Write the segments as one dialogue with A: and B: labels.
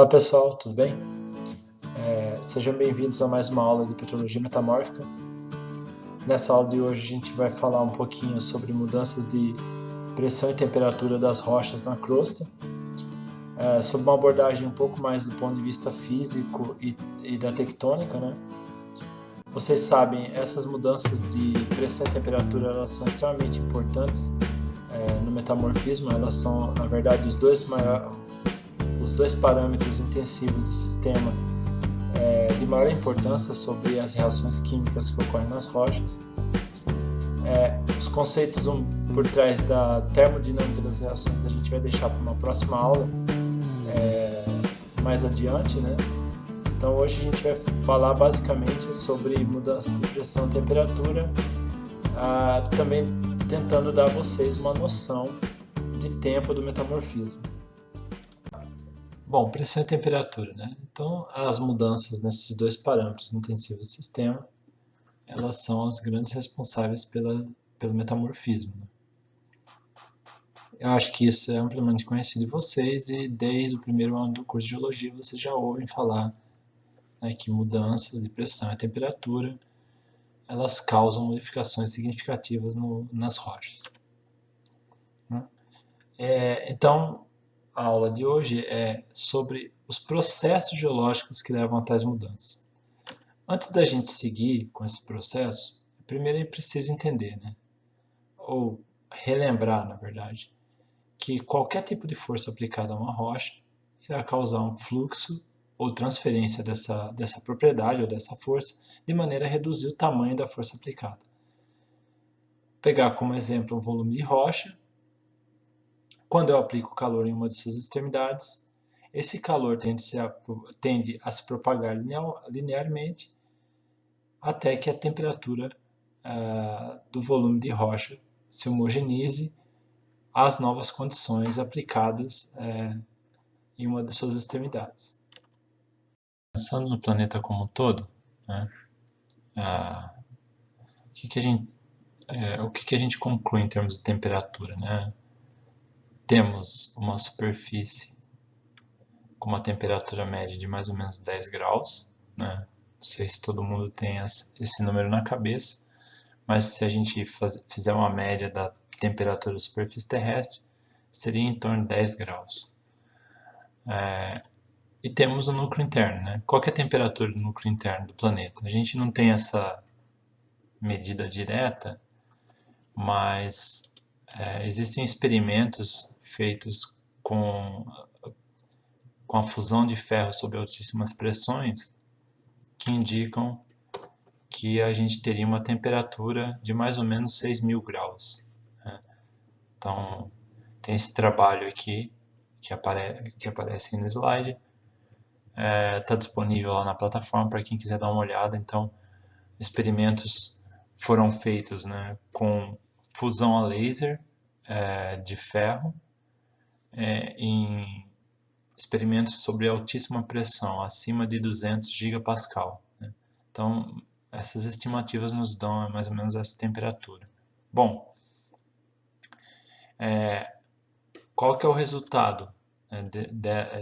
A: Olá pessoal, tudo bem? Sejam bem-vindos a mais uma aula de petrologia metamórfica. Nessa aula de hoje a gente vai falar um pouquinho sobre mudanças de pressão e temperatura das rochas na crosta, sobre uma abordagem um pouco mais do ponto de vista físico e da tectônica, né? Vocês sabem, essas mudanças de pressão e temperatura elas são extremamente importantes no metamorfismo. Elas são, na verdade, os dois parâmetros intensivos do sistema de maior importância sobre as reações químicas que ocorrem nas rochas. Os conceitos por trás da termodinâmica das reações a gente vai deixar para uma próxima aula mais adiante, né? Então hoje a gente vai falar basicamente sobre mudança de pressão e temperatura, também tentando dar a vocês uma noção de tempo do metamorfismo. Bom, pressão e temperatura, né? Então, as mudanças nesses dois parâmetros intensivos do sistema, elas são as grandes responsáveis pelo metamorfismo, né? Eu acho que isso é amplamente conhecido de vocês e desde o primeiro ano do curso de Geologia vocês já ouvem falar, né, que mudanças de pressão e temperatura, elas causam modificações significativas nas rochas, né? Então, a aula de hoje é sobre os processos geológicos que levam a tais mudanças. Antes da gente seguir com esse processo, primeiro é preciso entender, né? Ou relembrar, na verdade, que qualquer tipo de força aplicada a uma rocha irá causar um fluxo ou transferência dessa propriedade ou dessa força, de maneira a reduzir o tamanho da força aplicada. Pegar como exemplo um volume de rocha. Quando eu aplico calor em uma de suas extremidades, esse calor tende a se propagar linearmente até que a temperatura do volume de rocha se homogeneize às novas condições aplicadas em uma de suas extremidades. Pensando no planeta como um todo, né, o que a gente conclui em termos de temperatura, né? Temos uma superfície com uma temperatura média de mais ou menos 10 graus, né? Não sei se todo mundo tem esse número na cabeça, mas se a gente fizer uma média da temperatura da superfície terrestre, seria em torno de 10 graus. E temos o núcleo interno, né? Qual que é a temperatura do núcleo interno do planeta? A gente não tem essa medida direta, mas existem experimentos feitos com a fusão de ferro sob altíssimas pressões que indicam que a gente teria uma temperatura de mais ou menos 6.000 graus, né? Então, tem esse trabalho aqui que aparece aí no slide. Está disponível lá na plataforma para quem quiser dar uma olhada. Então, experimentos foram feitos, né, com fusão a laser de ferro em experimentos sobre altíssima pressão, acima de 200 gigapascal, né? Então, essas estimativas nos dão mais ou menos essa temperatura. Bom, qual que é o resultado, né,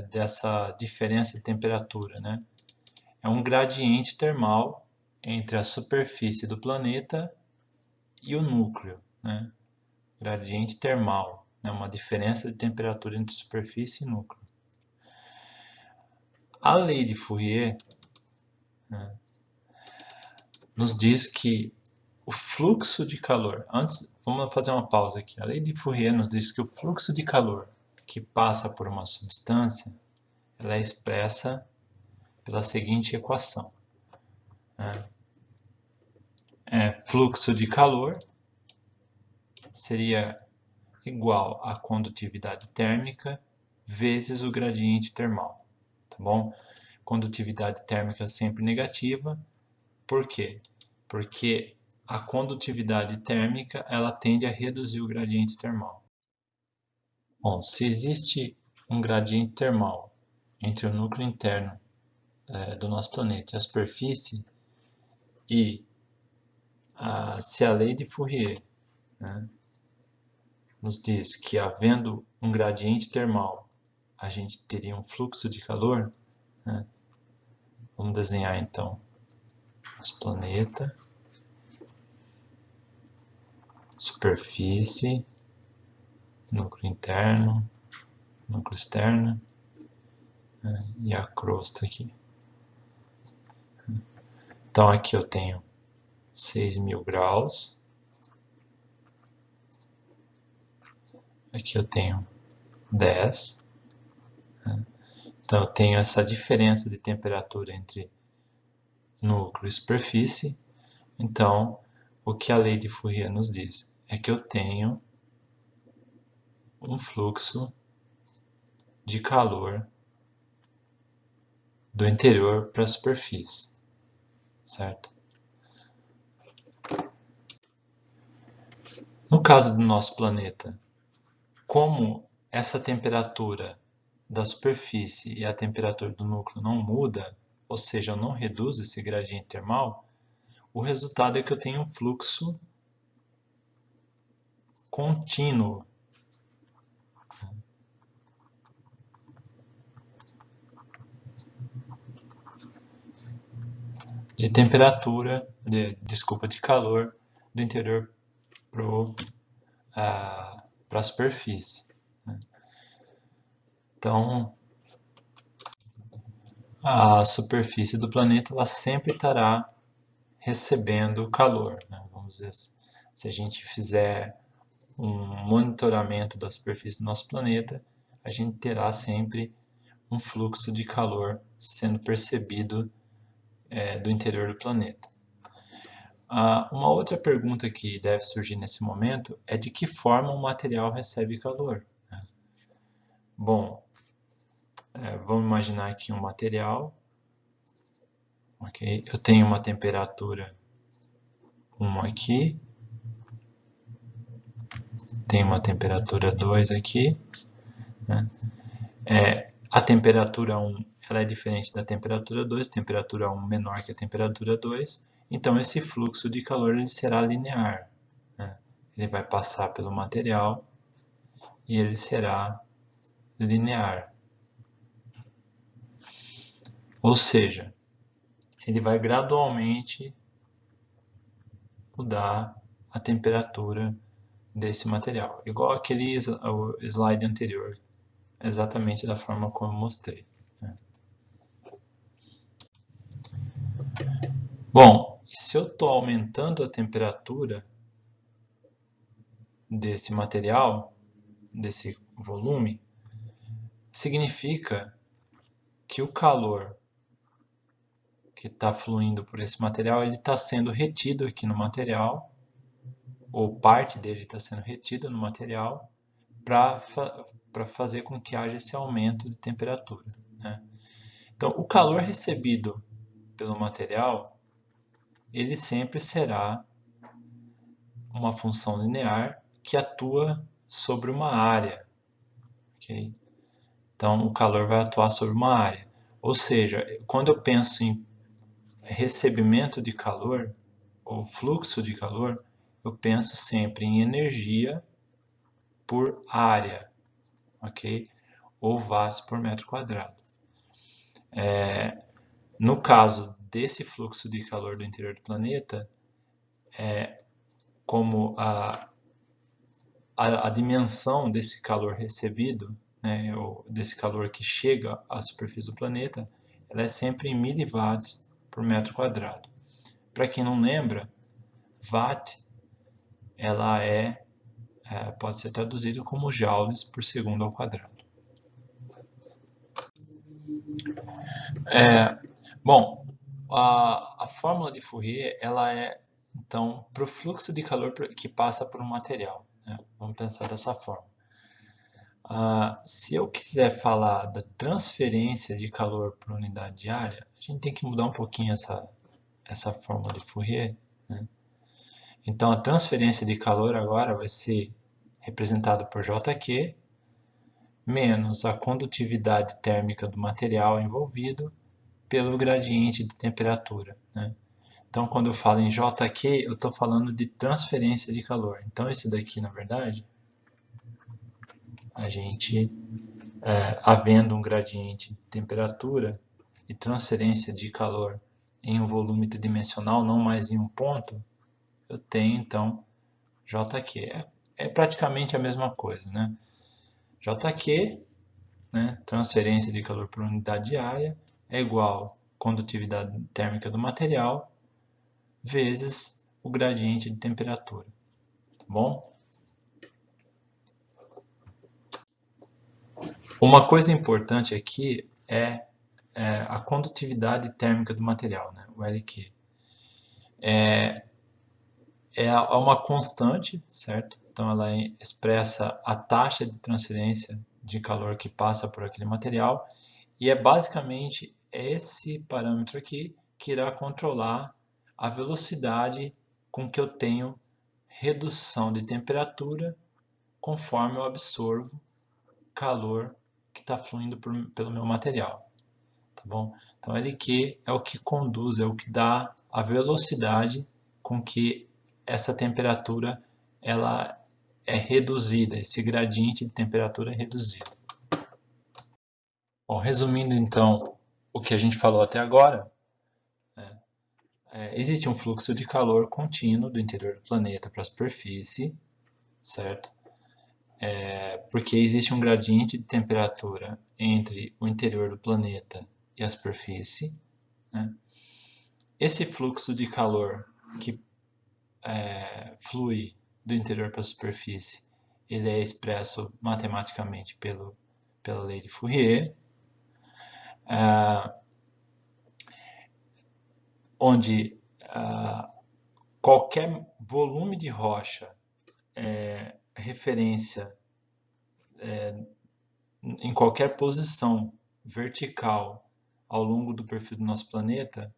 A: dessa diferença de temperatura, né? É um gradiente termal entre a superfície do planeta e o núcleo, né? Gradiente termal, né? Uma diferença de temperatura entre superfície e núcleo. A lei de Fourier, né, nos diz que o fluxo de calor, vamos fazer uma pausa aqui. A lei de Fourier nos diz que o fluxo de calor que passa por uma substância, ela é expressa pela seguinte equação, né? Fluxo de calor seria igual à condutividade térmica vezes o gradiente termal, tá bom? Condutividade térmica sempre negativa. Por quê? Porque a condutividade térmica ela tende a reduzir o gradiente termal. Bom, se existe um gradiente termal entre o núcleo interno do nosso planeta e a superfície, e se a lei de Fourier, né, nos diz que havendo um gradiente termal a gente teria um fluxo de calor, né? Vamos desenhar então nosso planeta, superfície, núcleo interno, núcleo externo, né? E a crosta aqui. Então aqui eu tenho 6.000 graus, aqui eu tenho 10, né? Então eu tenho essa diferença de temperatura entre núcleo e superfície. Então o que a lei de Fourier nos diz é que eu tenho um fluxo de calor do interior para a superfície, certo? No caso do nosso planeta, como essa temperatura da superfície e a temperatura do núcleo não muda, ou seja, eu não reduzo esse gradiente termal, o resultado é que eu tenho um fluxo contínuo de temperatura, de calor do interior para a superfície. Então, a superfície do planeta ela sempre estará recebendo calor, né? Vamos dizer, se a gente fizer um monitoramento da superfície do nosso planeta, a gente terá sempre um fluxo de calor sendo percebido do interior do planeta. Uma outra pergunta que deve surgir nesse momento é de que forma o material recebe calor, né? Bom, vamos imaginar aqui um material, ok? Eu tenho uma temperatura 1 aqui, tenho uma temperatura 2 aqui, né? A temperatura 1 ela é diferente da temperatura 2, temperatura 1 menor que a temperatura 2, então esse fluxo de calor ele será linear, né? Ele vai passar pelo material e ele será linear. Ou seja, ele vai gradualmente mudar a temperatura desse material, igual aquele slide anterior, exatamente da forma como eu mostrei, né? Bom, e se eu estou aumentando a temperatura desse material, desse volume, significa que o calor que está fluindo por esse material ele está sendo retido aqui no material, ou parte dele está sendo retida no material, para fazer com que haja esse aumento de temperatura, né? Então, o calor recebido pelo material, ele sempre será uma função linear que atua sobre uma área, ok? Então, o calor vai atuar sobre uma área. Ou seja, quando eu penso em recebimento de calor, ou fluxo de calor, eu penso sempre em energia por área, ok? Ou watts por metro quadrado. No caso desse fluxo de calor do interior do planeta, como a dimensão desse calor recebido, né, ou desse calor que chega à superfície do planeta, ela é sempre em miliwatts por metro quadrado. Para quem não lembra, watt ela pode ser traduzido como joules por segundo ao quadrado. Bom, a fórmula de Fourier ela é então para o fluxo de calor que passa por um material, né? Vamos pensar dessa forma. Se eu quiser falar da transferência de calor por unidade de área, a gente tem que mudar um pouquinho essa fórmula de Fourier, né? Então, a transferência de calor agora vai ser representada por JQ menos a condutividade térmica do material envolvido pelo gradiente de temperatura, né? Então, quando eu falo em JQ, eu estou falando de transferência de calor. Então, esse daqui, na verdade, a gente havendo um gradiente de temperatura e transferência de calor em um volume tridimensional, não mais em um ponto, eu tenho então JQ. É praticamente a mesma coisa, né? JQ, né, transferência de calor por unidade de área, é igual a condutividade térmica do material vezes o gradiente de temperatura. Tá bom? Uma coisa importante aqui é a condutividade térmica do material, né, o LQ. É uma constante, certo? Então ela expressa a taxa de transferência de calor que passa por aquele material e é basicamente esse parâmetro aqui que irá controlar a velocidade com que eu tenho redução de temperatura conforme eu absorvo calor que está fluindo pelo meu material. Tá bom? Então LQ é o que conduz, é o que dá a velocidade com que essa temperatura ela é reduzida, esse gradiente de temperatura é reduzido. Bom, resumindo então o que a gente falou até agora, existe um fluxo de calor contínuo do interior do planeta para a superfície, certo? Porque existe um gradiente de temperatura entre o interior do planeta e a superfície, né? Esse fluxo de calor que flui do interior para a superfície, ele é expresso matematicamente pela lei de Fourier, onde qualquer volume de rocha é referência em qualquer posição vertical ao longo do perfil do nosso planeta,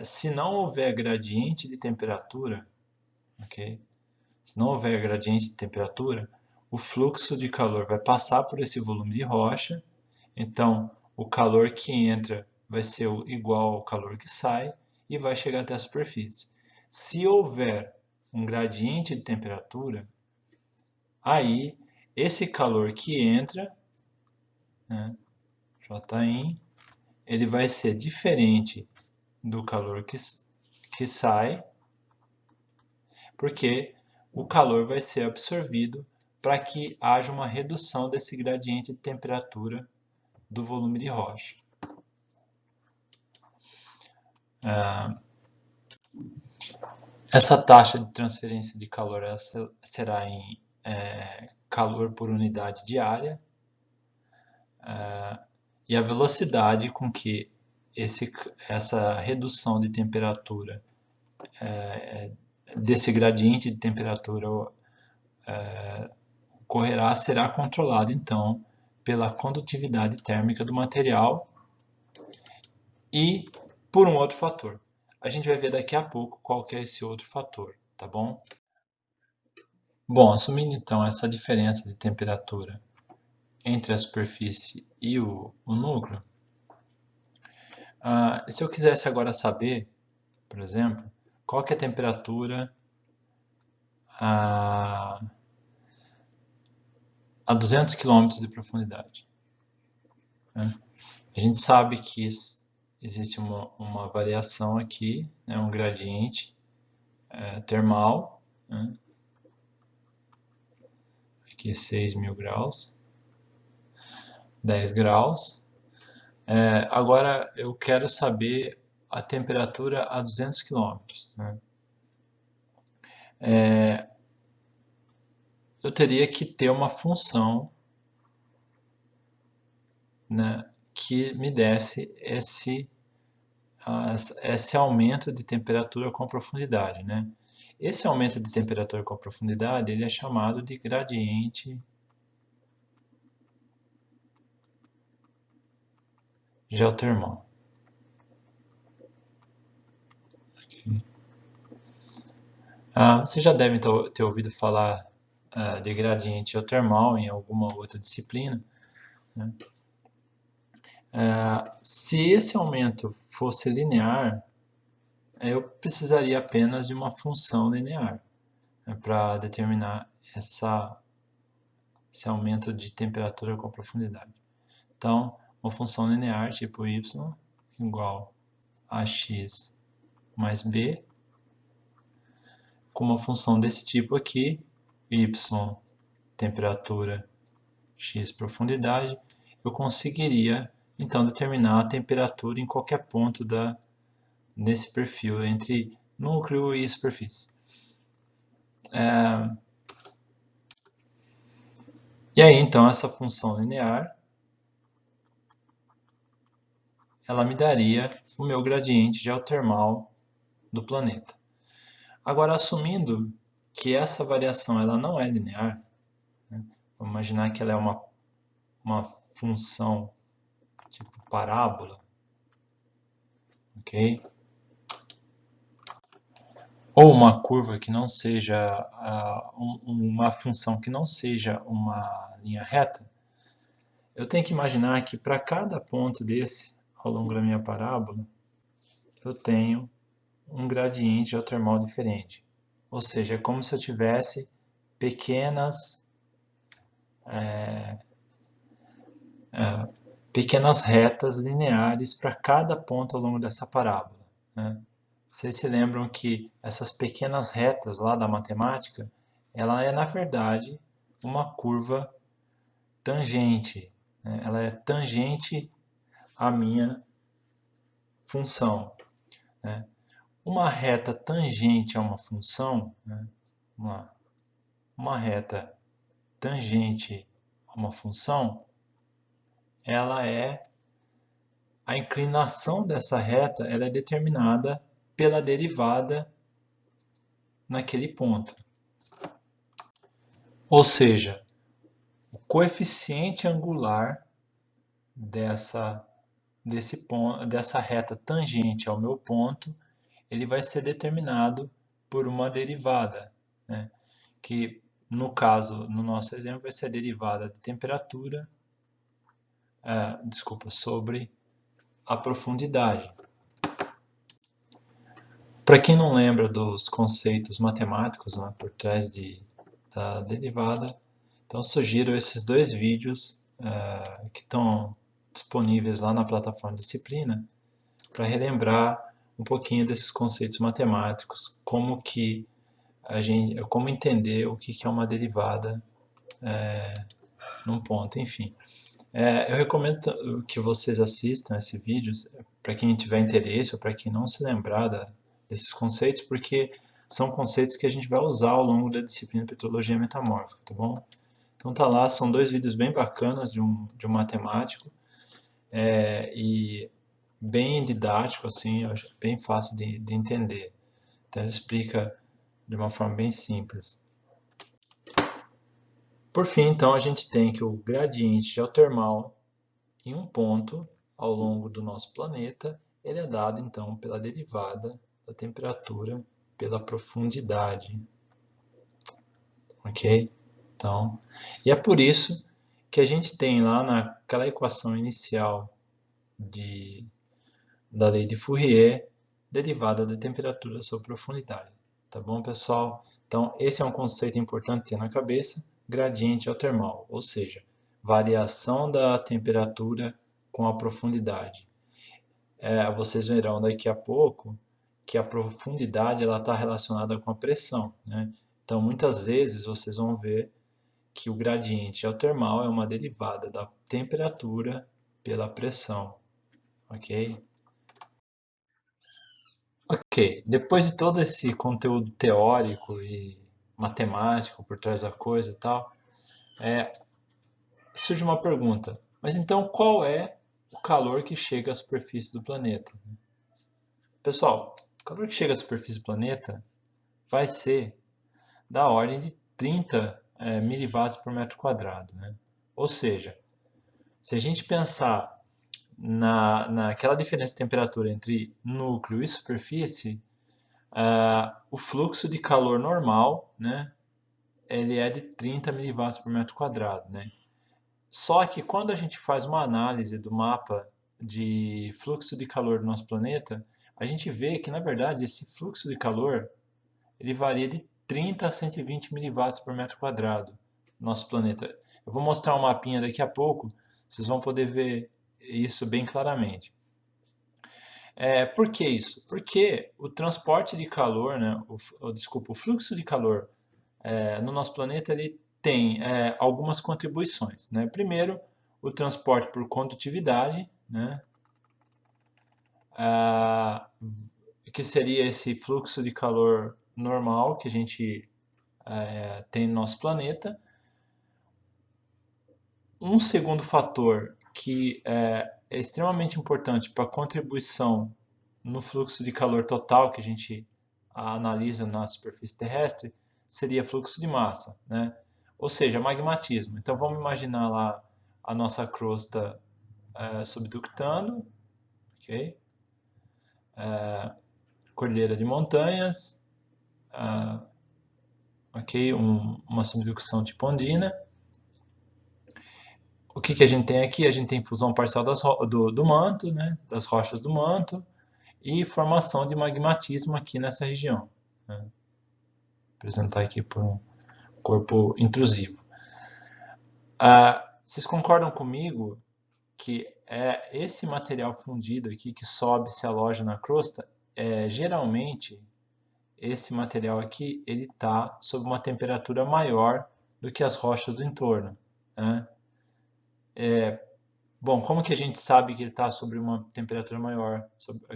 A: se não houver gradiente de temperatura, ok? Se não houver gradiente de temperatura, o fluxo de calor vai passar por esse volume de rocha, então o calor que entra vai ser igual ao calor que sai e vai chegar até a superfície. Se houver um gradiente de temperatura, aí esse calor que entra, né, Jin, ele vai ser diferente do calor que sai, porque o calor vai ser absorvido para que haja uma redução desse gradiente de temperatura do volume de rocha. Essa taxa de transferência de calor será em calor por unidade de área, e a velocidade com que essa redução de temperatura, desse gradiente de temperatura ocorrerá, será controlada então pela condutividade térmica do material e por um outro fator. A gente vai ver daqui a pouco qual que é esse outro fator, tá bom? Bom, assumindo então essa diferença de temperatura entre a superfície e o núcleo, se eu quisesse agora saber, por exemplo, qual que é a temperatura a 200 km de profundidade, né? A gente sabe que existe uma variação aqui, né, um gradiente termal, né? Aqui 6.000 graus, 10 graus. Agora eu quero saber a temperatura a 200 km, né? Eu teria que ter uma função, né, que me desse esse aumento de temperatura com profundidade, né? Esse aumento de temperatura com profundidade ele é chamado de gradiente geotermal. Você já deve ter ouvido falar de gradiente geotermal em alguma outra disciplina, né? Se esse aumento fosse linear, eu precisaria apenas de uma função linear, né, para determinar esse aumento de temperatura com a profundidade. Então, uma função linear tipo y igual a x mais b, com uma função desse tipo aqui, y temperatura, x profundidade, eu conseguiria então determinar a temperatura em qualquer ponto nesse perfil entre núcleo e superfície. E aí então essa função linear ela me daria o meu gradiente geotermal do planeta. Agora, assumindo que essa variação ela não é linear, né? Vamos imaginar que ela é uma função tipo parábola, ok? Ou uma curva que não seja uma função que não seja uma linha reta, eu tenho que imaginar que para cada ponto desse ao longo da minha parábola, eu tenho um gradiente geotermal diferente. Ou seja, é como se eu tivesse pequenas retas lineares para cada ponto ao longo dessa parábola, né? Vocês se lembram que essas pequenas retas lá da matemática, ela é na verdade uma curva tangente, né? Ela é tangente à minha função, né? Uma reta tangente a uma função, né? Uma reta tangente a uma função, ela é a inclinação dessa reta, ela é determinada pela derivada naquele ponto. Ou seja, o coeficiente angular dessa reta tangente ao meu ponto, ele vai ser determinado por uma derivada, né? Que no caso, no nosso exemplo, vai ser a derivada de temperatura, sobre a profundidade. Para quem não lembra dos conceitos matemáticos, né, por trás da derivada, então sugiro esses dois vídeos que estão disponíveis lá na plataforma Disciplina para relembrar um pouquinho desses conceitos matemáticos, como entender o que é uma derivada num ponto, enfim. Eu recomendo que vocês assistam esse vídeo para quem tiver interesse ou para quem não se lembrar desses conceitos, porque são conceitos que a gente vai usar ao longo da disciplina de Petrologia Metamórfica, tá bom? Então tá lá, são dois vídeos bem bacanas de um matemático e bem didático, assim, bem fácil de entender. Então ele explica de uma forma bem simples. Por fim, então, a gente tem que o gradiente geotermal em um ponto ao longo do nosso planeta, ele é dado então pela derivada da temperatura pela profundidade. Ok? Então, e é por isso que a gente tem lá naquela equação inicial da lei de Fourier, derivada da temperatura sobre profundidade. Tá bom, pessoal? Então, esse é um conceito importante ter na cabeça, gradiente geotermal, ou seja, variação da temperatura com a profundidade. Vocês verão daqui a pouco que a profundidade está relacionada com a pressão, né? Então, muitas vezes vocês vão ver que o gradiente geotermal é uma derivada da temperatura pela pressão, ok? Ok, depois de todo esse conteúdo teórico e matemático por trás da coisa e tal, surge uma pergunta. Mas então qual é o calor que chega à superfície do planeta? Pessoal, o calor que chega à superfície do planeta vai ser da ordem de 30 miliwatts por metro quadrado, né? Ou seja, se a gente pensar naquela diferença de temperatura entre núcleo e superfície, o fluxo de calor normal, né, ele é de 30 miliwatts por metro quadrado, né? Só que quando a gente faz uma análise do mapa de fluxo de calor do nosso planeta, a gente vê que, na verdade, esse fluxo de calor ele varia de 30 a 120 miliwatts por metro quadrado no nosso planeta. Eu vou mostrar um mapinha daqui a pouco, vocês vão poder ver isso bem claramente. Por que isso? Porque o transporte de calor, né, desculpa, o fluxo de calor no nosso planeta ele tem algumas contribuições, né? Primeiro, o transporte por condutividade, né? Que seria esse fluxo de calor normal que a gente tem no nosso planeta. Um segundo fator que é extremamente importante para a contribuição no fluxo de calor total que a gente analisa na superfície terrestre seria fluxo de massa, né? Ou seja, magmatismo. Então vamos imaginar lá a nossa crosta subductando, ok? Cordilheira de montanhas, ok? Uma subducção tipo ondina. O que a gente tem aqui? A gente tem fusão parcial do manto, né? Das rochas do manto, e formação de magmatismo aqui nessa região. Né? Apresentar aqui por um corpo intrusivo. Vocês concordam comigo que esse material fundido aqui que sobe, se aloja na crosta, geralmente esse material aqui ele está sob uma temperatura maior do que as rochas do entorno. Né? Bom, como que a gente sabe que ele está sobre uma temperatura maior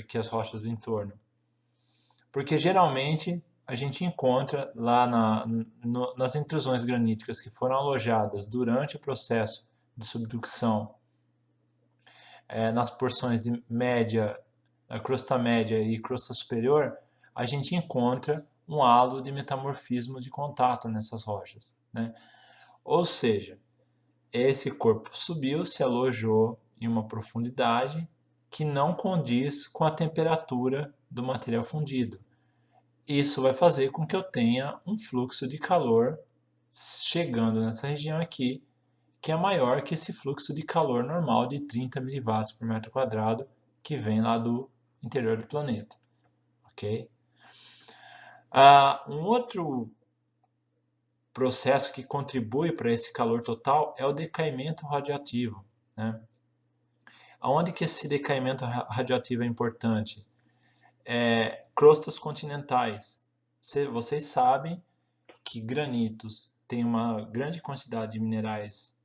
A: que as rochas do entorno? Porque geralmente a gente encontra lá nas intrusões graníticas que foram alojadas durante o processo de subducção, nas porções de média, a crosta média e crosta superior, a gente encontra um halo de metamorfismo de contato nessas rochas. Né? Ou seja, esse corpo subiu, se alojou em uma profundidade que não condiz com a temperatura do material fundido. Isso vai fazer com que eu tenha um fluxo de calor chegando nessa região aqui, que é maior que esse fluxo de calor normal de 30 miliwatts por metro quadrado que vem lá do interior do planeta. Ok? Um outro processo que contribui para esse calor total é o decaimento radioativo. Né? Aonde que esse decaimento radioativo é importante? Crostas continentais. Vocês sabem que granitos têm uma grande quantidade de minerais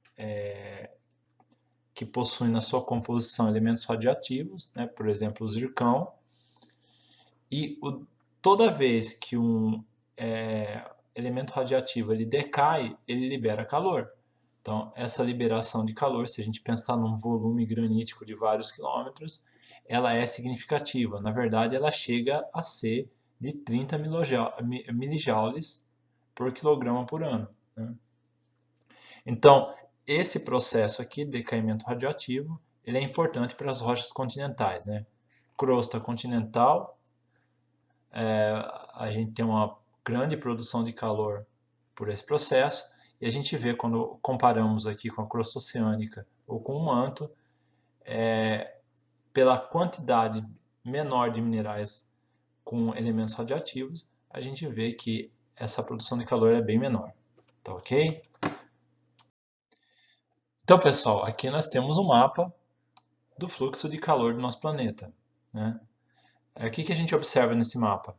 A: que possuem na sua composição elementos radioativos, né? Por exemplo, o zircão. E toda vez que um elemento radioativo ele decai, ele libera calor. Então, essa liberação de calor, se a gente pensar num volume granítico de vários quilômetros, ela é significativa. Na verdade, ela chega a ser de 30 milijoules por quilograma por ano. Né? Então, esse processo aqui de decaimento radioativo, ele é importante para as rochas continentais. Né? Crosta continental, a gente tem uma grande produção de calor por esse processo, e a gente vê quando comparamos aqui com a crosta oceânica ou com o manto, pela quantidade menor de minerais com elementos radioativos, a gente vê que essa produção de calor é bem menor. Tá ok? Então, pessoal, aqui nós temos um mapa do fluxo de calor do nosso planeta. Né? O que a gente observa nesse mapa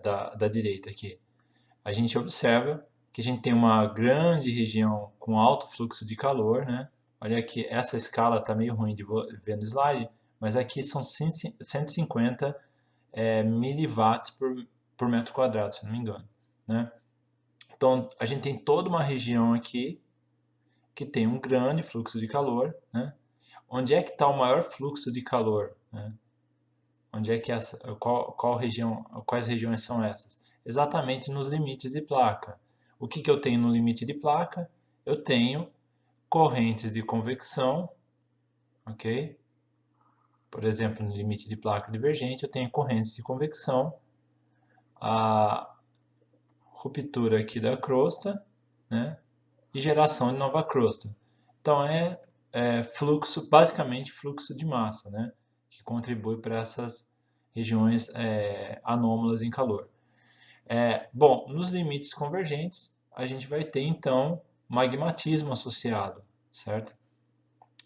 A: da direita aqui? A gente observa que a gente tem uma grande região com alto fluxo de calor, né? Olha aqui, essa escala está meio ruim de ver no slide, mas aqui são 150 miliwatts por metro quadrado, se não me engano. Né? Então, a gente tem toda uma região aqui que tem um grande fluxo de calor. Né? Onde é que está o maior fluxo de calor? Né? Onde é que quais regiões são essas? Exatamente nos limites de placa. O que eu tenho no limite de placa? Eu tenho correntes de convecção, ok? Por exemplo, no limite de placa divergente, eu tenho correntes de convecção, a ruptura aqui da crosta, né? E geração de nova crosta. Então, fluxo, basicamente fluxo de massa, né? Que contribui para essas regiões anômalas em calor. Bom, nos limites convergentes, a gente vai ter, então, magmatismo associado, certo?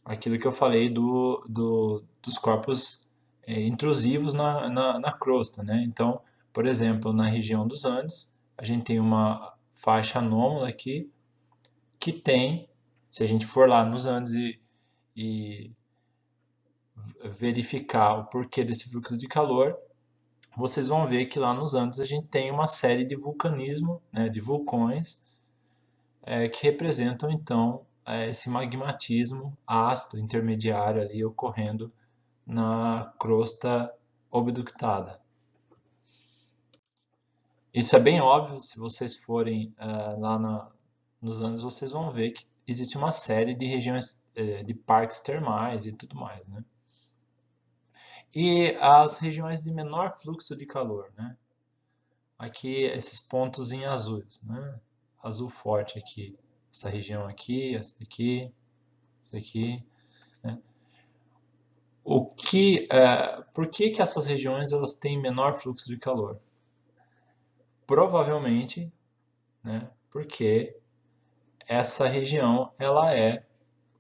A: Aquilo que eu falei dos corpos intrusivos na crosta, né? Então, por exemplo, na região dos Andes, a gente tem uma faixa anômala aqui que tem, se a gente for lá nos Andes e verificar o porquê desse fluxo de calor, vocês vão ver que lá nos Andes a gente tem uma série de vulcanismo, né, de vulcões, que representam então esse magmatismo ácido intermediário ali ocorrendo na crosta obductada. Isso é bem óbvio, se vocês forem nos Andes, vocês vão ver que existe uma série de regiões de parques termais e tudo mais, né? E as regiões de menor fluxo de calor, né? Aqui esses pontos em azuis, né? Azul forte aqui, essa região aqui, essa daqui, essa aqui, né? Por que que essas regiões elas têm menor fluxo de calor? Provavelmente, né? Porque essa região ela é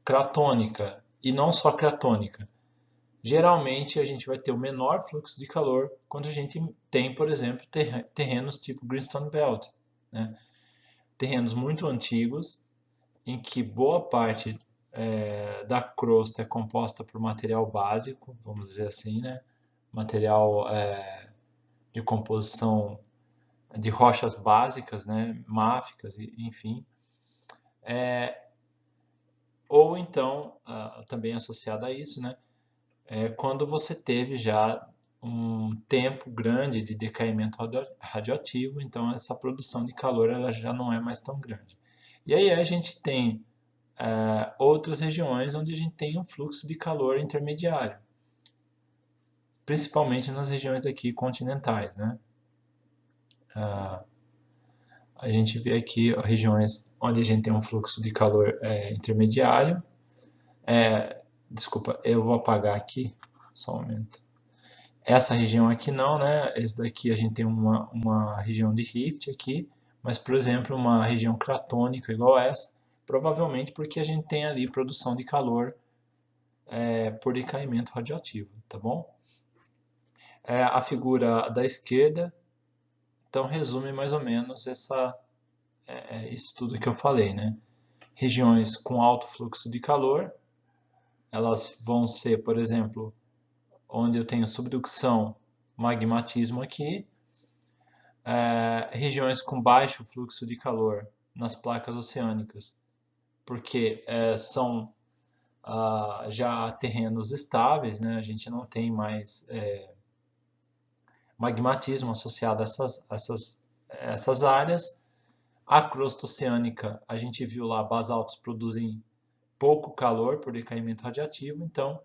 A: cratônica e não só cratônica. Geralmente a gente vai ter o menor fluxo de calor quando a gente tem, por exemplo, terrenos tipo Greenstone Belt, né? Terrenos muito antigos em que boa parte da crosta é composta por material básico, vamos dizer assim, né? Material de composição de rochas básicas, né? Máficas, enfim. Ou então, também associado a isso, né? Quando você teve já um tempo grande de decaimento radioativo, então essa produção de calor ela já não é mais tão grande. E aí a gente tem outras regiões onde a gente tem um fluxo de calor intermediário, principalmente nas regiões aqui continentais, né? A gente vê aqui regiões onde a gente tem um fluxo de calor intermediário. Desculpa, eu vou apagar aqui, só um momento. Essa região aqui não, né? Esse daqui a gente tem uma região de rift aqui, mas, por exemplo, uma região cratônica igual essa, provavelmente porque a gente tem ali produção de calor por decaimento radioativo, tá bom? A figura da esquerda, então, resume mais ou menos isso tudo que eu falei, né? Regiões com alto fluxo de calor, elas vão ser, por exemplo, onde eu tenho subducção, magmatismo aqui, regiões com baixo fluxo de calor nas placas oceânicas, porque são já terrenos estáveis, né? A gente não tem mais magmatismo associado a essas áreas. A crosta oceânica, a gente viu lá, basaltos produzem pouco calor por decaimento radiativo, então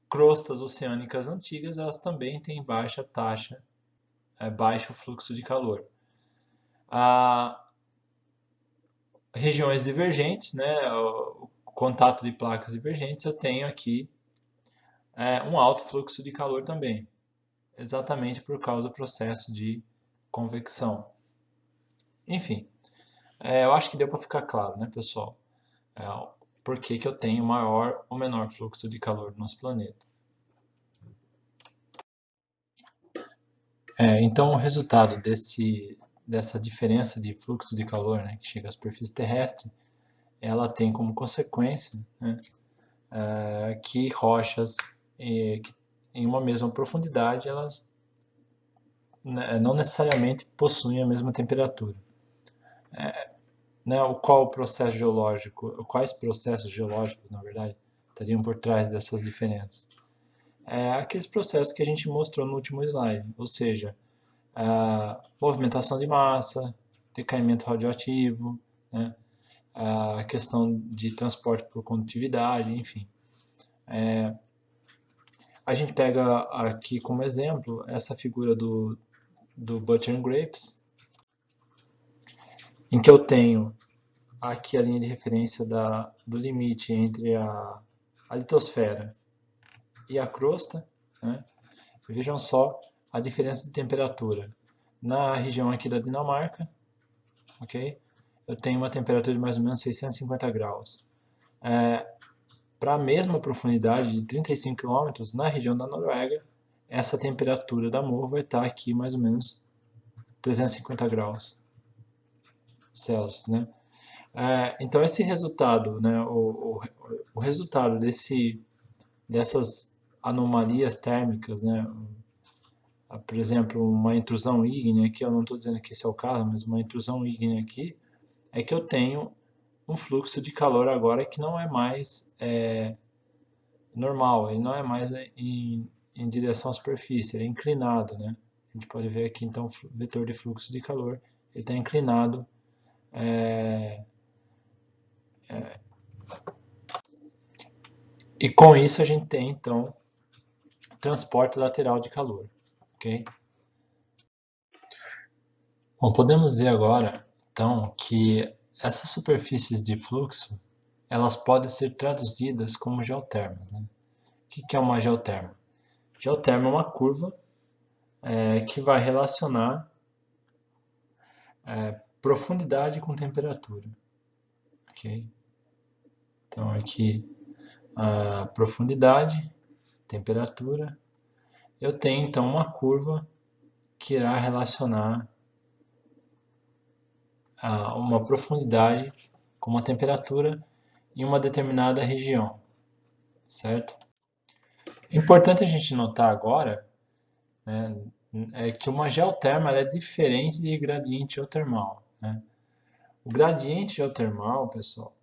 A: crostas oceânicas antigas, elas também têm baixa taxa, baixo fluxo de calor. Regiões divergentes, né, o contato de placas divergentes, eu tenho aqui um alto fluxo de calor também, exatamente por causa do processo de convecção. Enfim, eu acho que deu para ficar claro, né, pessoal? Por que que eu tenho maior ou menor fluxo de calor no nosso planeta. Então, o resultado dessa diferença de fluxo de calor, né, que chega à superfície terrestre, ela tem como consequência, né, que rochas que em uma mesma profundidade, elas não necessariamente possuem a mesma temperatura. Né, quais processos geológicos, na verdade, estariam por trás dessas diferenças? Aqueles processos que a gente mostrou no último slide, ou seja, movimentação de massa, decaimento radioativo, né, a questão de transporte por condutividade, enfim. A gente pega aqui como exemplo essa figura do Butter and Grapes, em que eu tenho aqui a linha de referência do limite entre a litosfera e a crosta, né? Vejam só a diferença de temperatura na região aqui da Dinamarca, ok? eu tenho uma temperatura de mais ou menos 650 graus. Para a mesma profundidade de 35 km, na região da Noruega, essa temperatura da Moa vai estar aqui mais ou menos 350 graus Celsius, né? Então esse resultado, né, o resultado dessas anomalias térmicas, né, por exemplo, uma intrusão ígnea, aqui eu não estou dizendo que esse é o caso, mas uma intrusão ígnea aqui, é que eu tenho um fluxo de calor agora que não é mais normal, ele não é mais em direção à superfície, ele é inclinado, né? A gente pode ver aqui então o vetor de fluxo de calor, ele está inclinado. E com isso a gente tem então transporte lateral de calor, ok? Bom, podemos dizer agora então que essas superfícies de fluxo elas podem ser traduzidas como geotermas, né? O que é uma geoterma? Geoterma é uma curva que vai relacionar profundidade com temperatura, ok? Então aqui a profundidade, temperatura, eu tenho então uma curva que irá relacionar uma profundidade com uma temperatura em uma determinada região, certo? É importante a gente notar agora, né, que uma geoterma é diferente de gradiente geotermal, né? O gradiente geotermal, pessoal,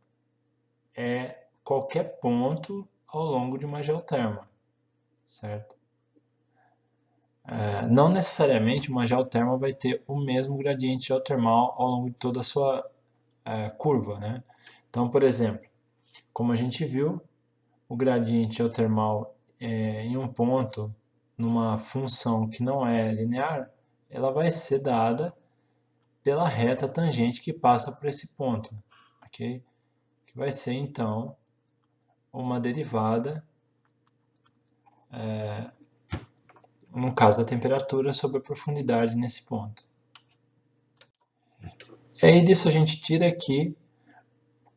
A: é qualquer ponto ao longo de uma geoterma, certo? Não necessariamente uma geoterma vai ter o mesmo gradiente geotermal ao longo de toda a sua curva, né? Então, por exemplo, como a gente viu, o gradiente geotermal em um ponto, numa função que não é linear, ela vai ser dada pela reta tangente que passa por esse ponto, ok? Que vai ser então uma derivada, no caso da temperatura, sobre a profundidade nesse ponto. E aí disso a gente tira que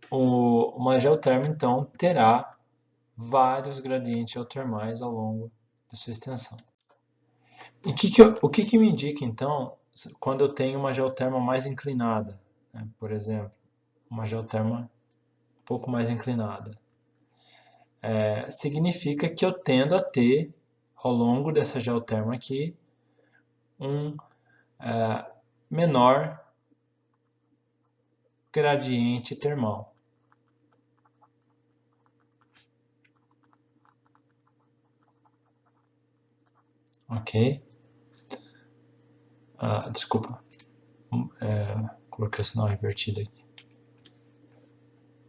A: uma geoterma então terá vários gradientes geotermais ao longo de sua extensão. E o que me indica então quando eu tenho uma geoterma mais inclinada, né? Por exemplo, uma geoterma um pouco mais inclinada? Significa que eu tendo a ter, ao longo dessa geoterma aqui, um menor gradiente termal. Ok? Desculpa, coloquei o sinal invertido aqui.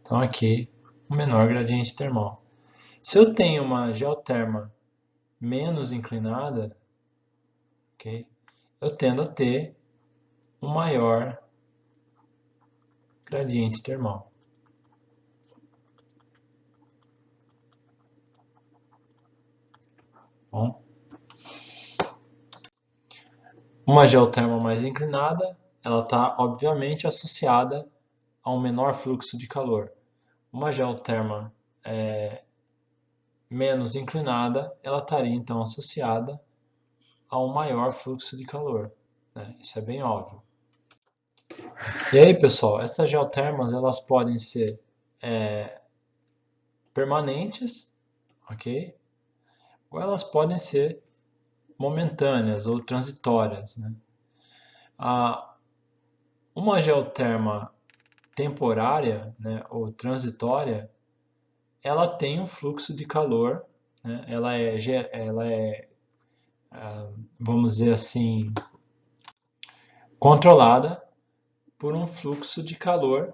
A: Então aqui, um menor gradiente termal. Se eu tenho uma geoterma menos inclinada, ok, eu tendo a ter um maior gradiente termal. Bom, uma geoterma mais inclinada, ela está obviamente associada a um menor fluxo de calor. Uma geoterma menos inclinada, ela estaria então associada a um maior fluxo de calor, né? Isso é bem óbvio. E aí, pessoal, essas geotermas elas podem ser permanentes, ok? Ou elas podem ser momentâneas ou transitórias, né? Uma geoterma temporária, né, ou transitória, ela tem um fluxo de calor, né? Ela é, vamos dizer assim, controlada por um fluxo de calor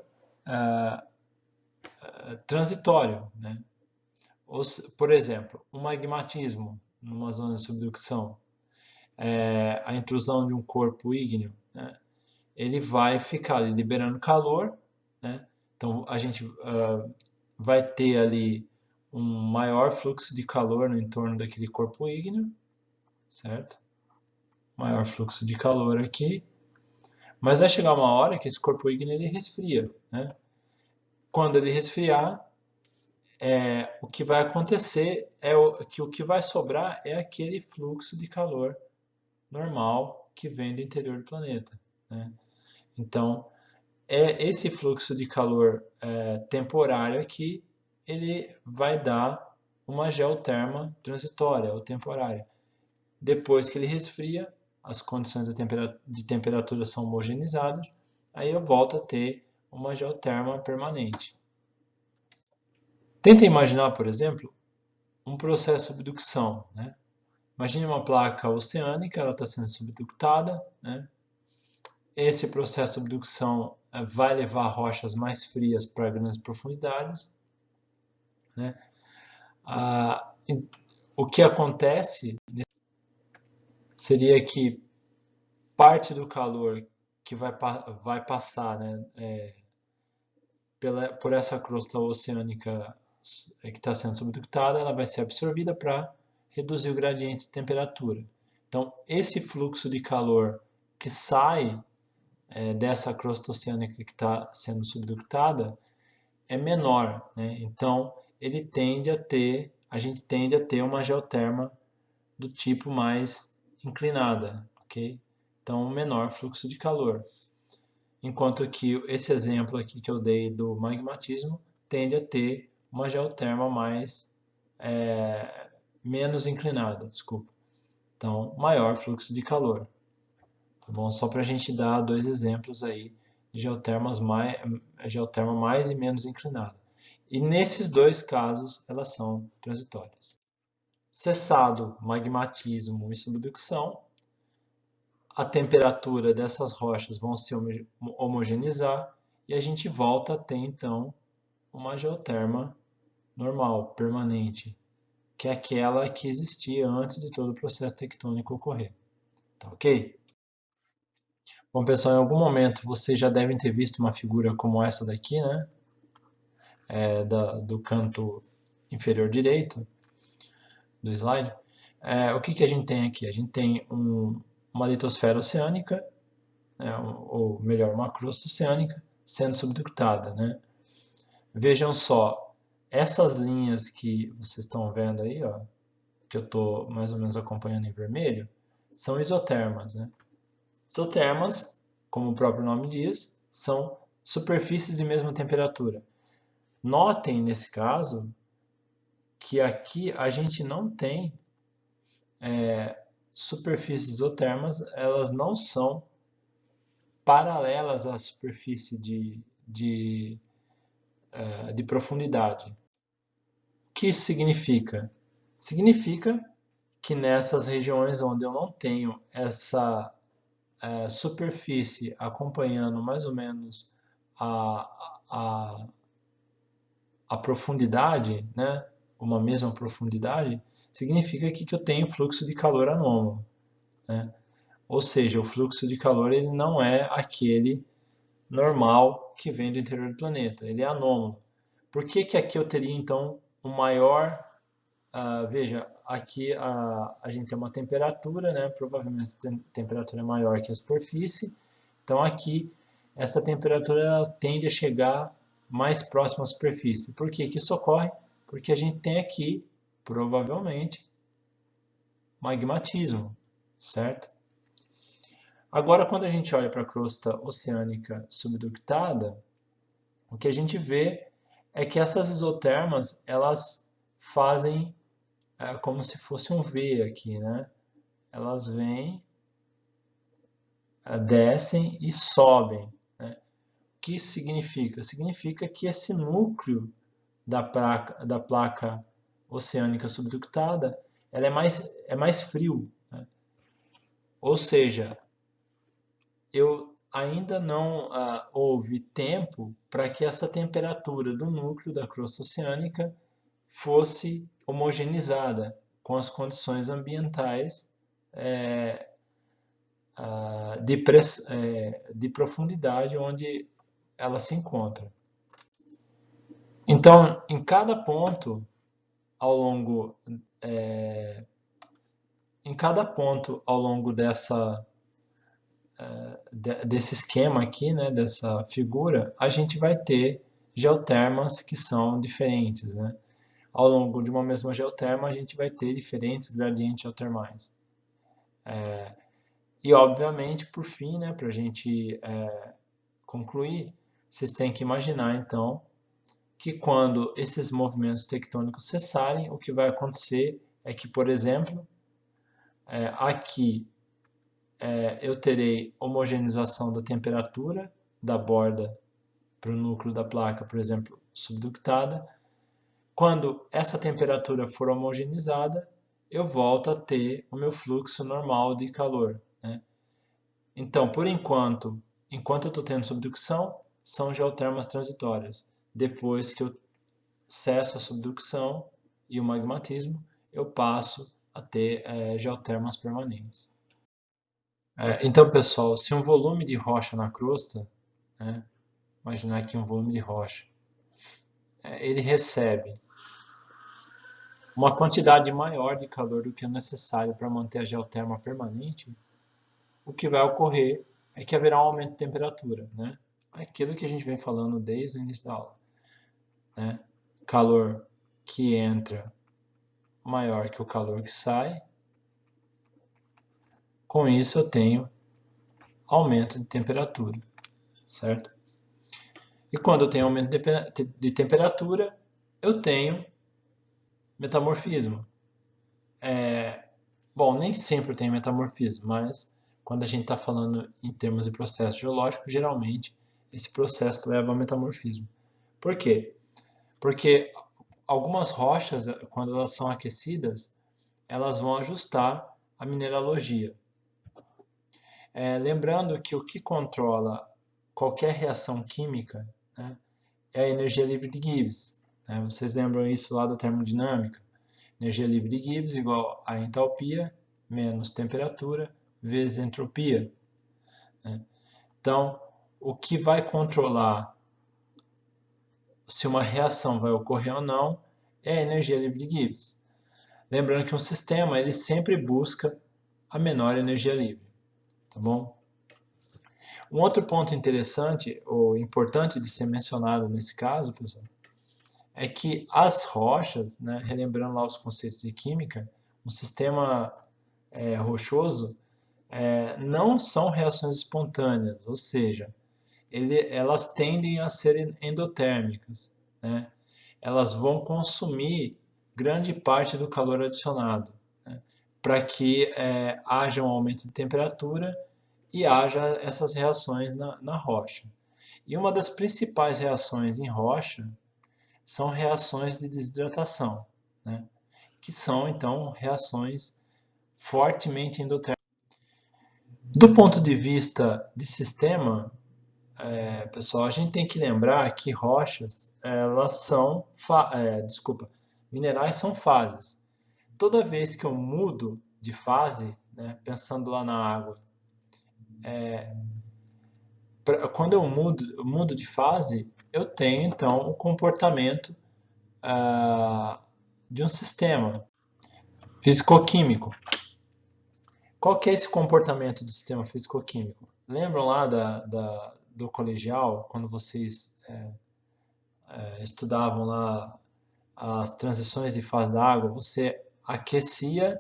A: transitório, né? Por exemplo, um magmatismo numa zona de subducção, a intrusão de um corpo ígneo, né? Ele vai ficar liberando calor, né? Então a gente vai ter ali um maior fluxo de calor no entorno daquele corpo ígneo, certo? Maior fluxo de calor aqui. Mas vai chegar uma hora que esse corpo ígneo ele resfria, né? Quando ele resfriar, o que vai acontecer é que o que vai sobrar é aquele fluxo de calor normal que vem do interior do planeta, né? Então, é esse fluxo de calor temporário aqui, ele vai dar uma geoterma transitória ou temporária. Depois que ele resfria, as condições de temperatura são homogeneizadas, aí eu volto a ter uma geoterma permanente. Tenta imaginar, por exemplo, um processo de subducção, né? Imagine uma placa oceânica, ela está sendo subductada, né? Esse processo de subducção vai levar rochas mais frias para grandes profundidades, né? O que acontece seria que parte do calor que vai passar, né, por essa crosta oceânica que está sendo subductada, ela vai ser absorvida para reduzir o gradiente de temperatura. Então, esse fluxo de calor que sai dessa crosta oceânica que está sendo subductada é menor, né? Então, a gente tende a ter uma geoterma do tipo mais inclinada, ok? Então, menor fluxo de calor. Enquanto que esse exemplo aqui que eu dei do magmatismo tende a ter uma geoterma menos inclinada, desculpa. Então, maior fluxo de calor. Tá bom? Só para a gente dar dois exemplos aí de geoterma mais e menos inclinada. E nesses dois casos, elas são transitórias. Cessado magmatismo e subducção, a temperatura dessas rochas vão se homogeneizar e a gente volta a ter então uma geoterma normal, permanente, que é aquela que existia antes de todo o processo tectônico ocorrer. Tá ok? Bom, pessoal, em algum momento vocês já devem ter visto uma figura como essa daqui, né? Do canto inferior direito do slide. O que a gente tem aqui? A gente tem uma litosfera oceânica, né? Ou melhor, uma crosta oceânica sendo subductada, né? Vejam só, essas linhas que vocês estão vendo aí, ó, que eu estou mais ou menos acompanhando em vermelho, são isotermas, né? Isotermas, como o próprio nome diz, são superfícies de mesma temperatura. Notem, nesse caso, que aqui a gente não tem superfícies isotermas, elas não são paralelas à superfície de profundidade. O que isso significa? Significa que nessas regiões onde eu não tenho essa superfície acompanhando mais ou menos a, a profundidade, né, uma mesma profundidade, significa que eu tenho fluxo de calor anômalo, né? Ou seja, o fluxo de calor ele não é aquele normal que vem do interior do planeta, ele é anômalo. Por que aqui eu teria então um maior... veja, aqui a gente tem uma temperatura, né? Provavelmente essa temperatura é maior que a superfície. Então aqui essa temperatura tende a chegar mais próximo à superfície. Por que isso ocorre? Porque a gente tem aqui, provavelmente, magmatismo, certo? Agora, quando a gente olha para a crosta oceânica subductada, o que a gente vê é que essas isotermas, elas fazem como se fosse um V aqui, né? Elas vêm, descem e sobem, né? O que isso significa? Significa que esse núcleo da placa oceânica subductada ela é mais frio, né? Ou seja, eu ainda não houve tempo para que essa temperatura do núcleo da crosta oceânica fosse homogeneizada com as condições ambientais de profundidade onde ela se encontra. Então, em cada ponto ao longo dessa desse esquema aqui, né, dessa figura, a gente vai ter geotermas que são diferentes, né? Ao longo de uma mesma geoterma, a gente vai ter diferentes gradientes geotermais. E, obviamente, por fim, né, para a gente concluir, vocês têm que imaginar, então, que quando esses movimentos tectônicos cessarem, o que vai acontecer é que, por exemplo, aqui eu terei homogeneização da temperatura da borda para o núcleo da placa, por exemplo, subductada. Quando essa temperatura for homogeneizada, eu volto a ter o meu fluxo normal de calor, né? Então, por enquanto eu estou tendo subducção, são geotermas transitórias. Depois que eu cesso a subducção e o magmatismo, eu passo a ter geotermas permanentes. Então, pessoal, se um volume de rocha na crosta, né, imaginar aqui um volume de rocha, ele recebe uma quantidade maior de calor do que o necessário para manter a geoterma permanente, o que vai ocorrer é que haverá um aumento de temperatura, né? Aquilo que a gente vem falando desde o início da aula, né? Calor que entra maior que o calor que sai. Com isso eu tenho aumento de temperatura, certo? E quando eu tenho aumento de temperatura, eu tenho metamorfismo. Bom, nem sempre tem metamorfismo, mas quando a gente está falando em termos de processo geológico, geralmente esse processo leva a metamorfismo. Por quê? Porque algumas rochas, quando elas são aquecidas, elas vão ajustar a mineralogia. Lembrando que o que controla qualquer reação química, né, é a energia livre de Gibbs. Né? Vocês lembram isso lá da termodinâmica? Energia livre de Gibbs igual a entalpia menos temperatura vezes entropia. Né? Então, o que vai controlar se uma reação vai ocorrer ou não é a energia livre de Gibbs. Lembrando que um sistema ele sempre busca a menor energia livre. Tá bom? Um outro ponto interessante ou importante de ser mencionado nesse caso, pessoal, é que as rochas, né, relembrando lá os conceitos de química, um sistema rochoso não são reações espontâneas, ou seja, elas tendem a ser endotérmicas, né? Elas vão consumir grande parte do calor adicionado, né? Para que haja um aumento de temperatura e haja essas reações na rocha. E uma das principais reações em rocha são reações de desidratação, né? Que são, então, reações fortemente endotérmicas. Do ponto de vista de sistema, pessoal, a gente tem que lembrar que rochas, elas são, minerais são fases. Toda vez que eu mudo de fase, né, pensando lá na água, quando eu mudo de fase, eu tenho então o comportamento de um sistema físico-químico. Qual que é esse comportamento do sistema físico-químico? Lembram lá do colegial, quando vocês estudavam lá as transições de fase da água? Você aquecia,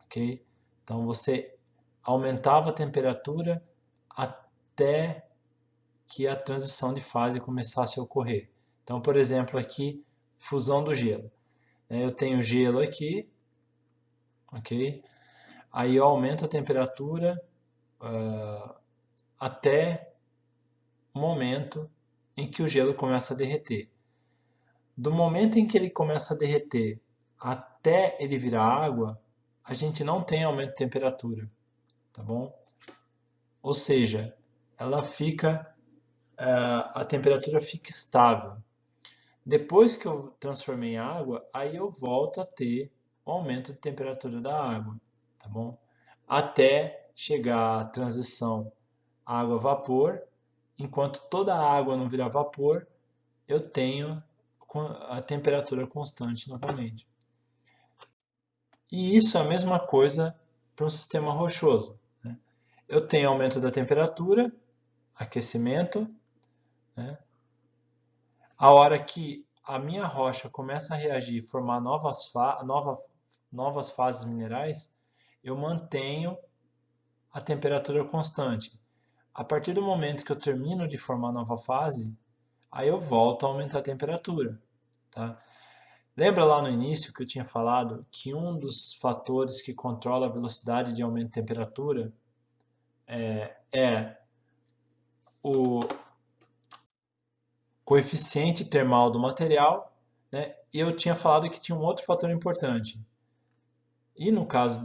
A: ok? Então você aumentava a temperatura até que a transição de fase começasse a ocorrer. Então, por exemplo, aqui, fusão do gelo. Eu tenho gelo aqui, ok? Aí eu aumento a temperatura até o momento em que o gelo começa a derreter. Do momento em que ele começa a derreter até ele virar água, a gente não tem aumento de temperatura, tá bom? Ou seja, ela fica, a temperatura fica estável. Depois que eu transformei em água, aí eu volto a ter um aumento de temperatura da água, tá bom? Até chegar à transição água-vapor, enquanto toda a água não virar vapor, eu tenho a temperatura constante novamente. E isso é a mesma coisa para um sistema rochoso, né? eu tenho aumento da temperatura, aquecimento, né? A hora que a minha rocha começa a reagir e formar novas fases minerais, eu mantenho a temperatura constante. A partir do momento que eu termino de formar nova fase, aí eu volto a aumentar a temperatura. Tá? Lembra lá no início que eu tinha falado que um dos fatores que controla a velocidade de aumento de temperatura é o coeficiente termal do material, né? E eu tinha falado que tinha um outro fator importante. E no caso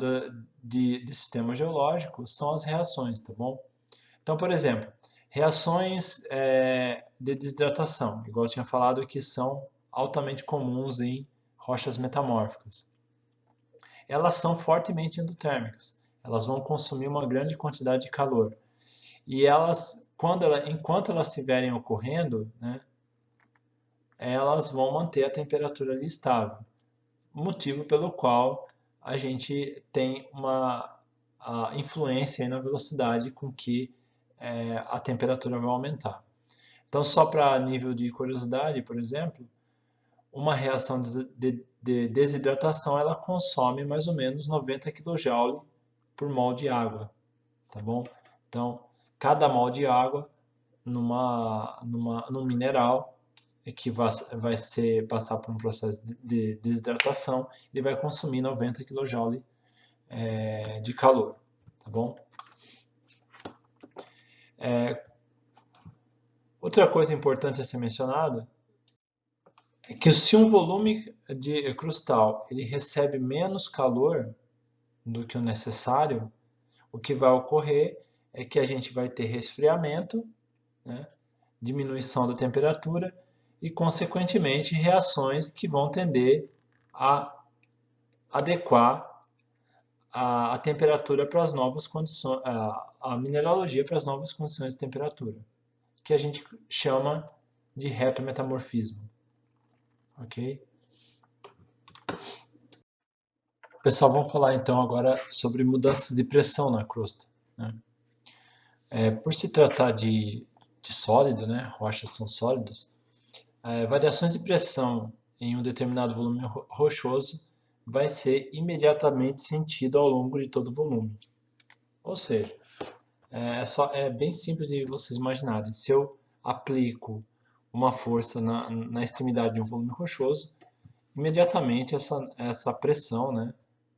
A: de sistema geológico, são as reações, tá bom? Então, por exemplo, reações de desidratação, igual eu tinha falado, que são altamente comuns em rochas metamórficas. Elas são fortemente endotérmicas. Elas vão consumir uma grande quantidade de calor. E enquanto elas estiverem ocorrendo, né, elas vão manter a temperatura ali estável. Motivo pelo qual a gente tem uma influência na velocidade com que a temperatura vai aumentar. Então, só para nível de curiosidade, por exemplo, uma reação de desidratação ela consome mais ou menos 90 kJ por mol de água, tá bom? Então, cada mol de água num mineral que vai passar por um processo de desidratação, ele vai consumir 90 kJ de calor, tá bom? Outra coisa importante a ser mencionada é que se um volume de cristal ele recebe menos calor do que o necessário, o que vai ocorrer é que a gente vai ter resfriamento, né, diminuição da temperatura e, consequentemente, reações que vão tender a adequar a temperatura para as novas condições, a mineralogia para as novas condições de temperatura, que a gente chama de retrometamorfismo. Ok? Pessoal, vamos falar então agora sobre mudanças de pressão na crosta, né? Por se tratar de sólido, né, rochas são sólidos, variações de pressão em um determinado volume rochoso vai ser imediatamente sentido ao longo de todo o volume. Ou seja, é bem simples de vocês imaginarem. Se eu aplico uma força na extremidade de um volume rochoso, imediatamente essa pressão, né,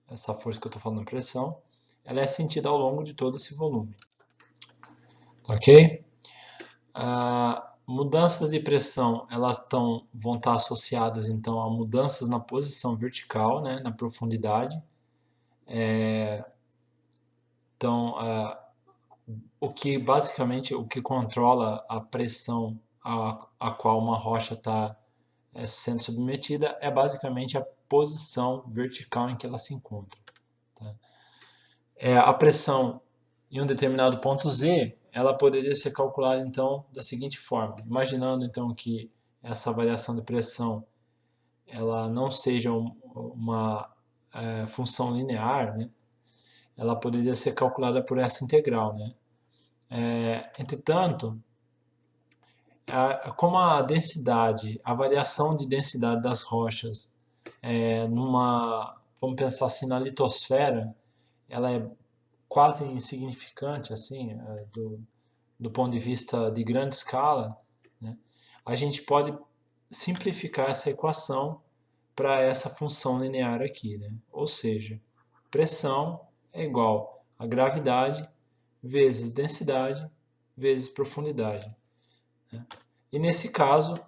A: essa força que eu estou falando, pressão, ela é sentida ao longo de todo esse volume. Ok? Mudanças de pressão, elas vão estar associadas então a mudanças na posição vertical, né, na profundidade. Então, o que controla a pressão a qual uma rocha está sendo submetida é basicamente a posição vertical em que ela se encontra. Tá? A pressão em um determinado ponto Z, ela poderia ser calculada então da seguinte forma, imaginando então que essa variação de pressão ela não seja uma função linear, né? Ela poderia ser calculada por essa integral, né? Entretanto, como a densidade, a variação de densidade das rochas vamos pensar assim, na litosfera, ela é quase insignificante assim, do ponto de vista de grande escala, né? A gente pode simplificar essa equação para essa função linear aqui, né? Ou seja, pressão é igual a gravidade vezes densidade vezes profundidade, né? E nesse caso,